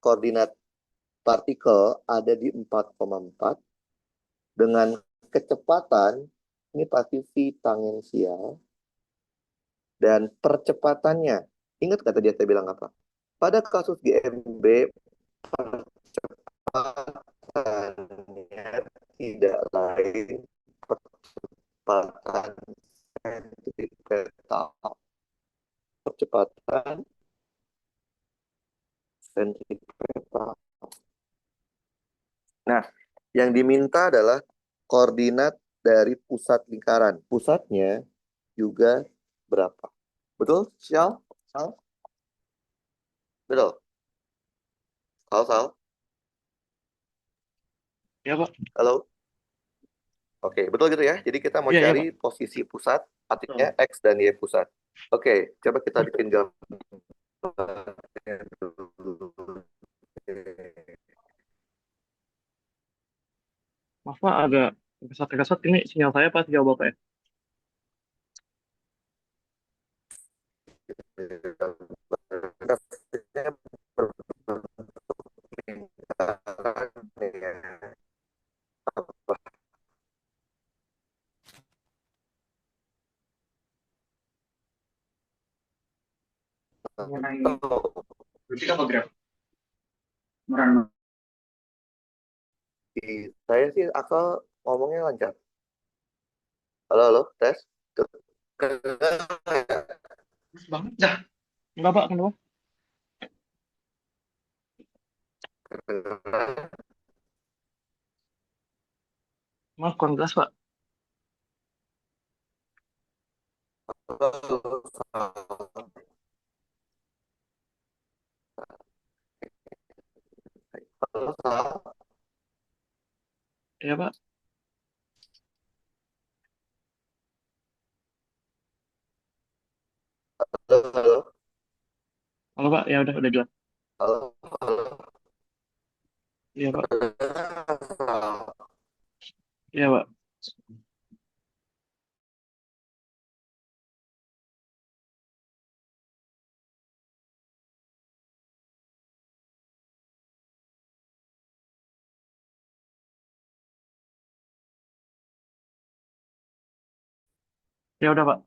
koordinat partikel ada di 4,4 dengan kecepatan, ini pasti V tangensial, dan percepatannya, ingat kata dia saya bilang apa? Pada kasus GMB, percepatannya tidak lain percepatan sentripetal. Percepatan sentripetal. Nah, yang diminta adalah koordinat dari pusat lingkaran. Pusatnya juga berapa? Betul, Syal? Sal? Betul. Sal? Ya, Pak. Halo? Oke, betul gitu ya. Jadi kita mau Iya, iya, cari Pak. posisi pusat, artinya Betul. X dan Y pusat. Oke, coba kita bikin gambar dulu. Maaf, Pak, agak kesat-kesat ini sinyal saya pas jawab Bapak ya. Mengenai berarti apa graf? Merang. Saya sih asal ngomongnya lancar. Halo, tes. Tuh. Terus banget dah. Enggak, Pak, kenapa? Maaf, kurang jelas, Pak. Halo, Iya, Pak. halo. Halo, Pak. Ya udah jelas. Halo, halo. Iya, Pak. Iya, Pak. Ya udah, Pak.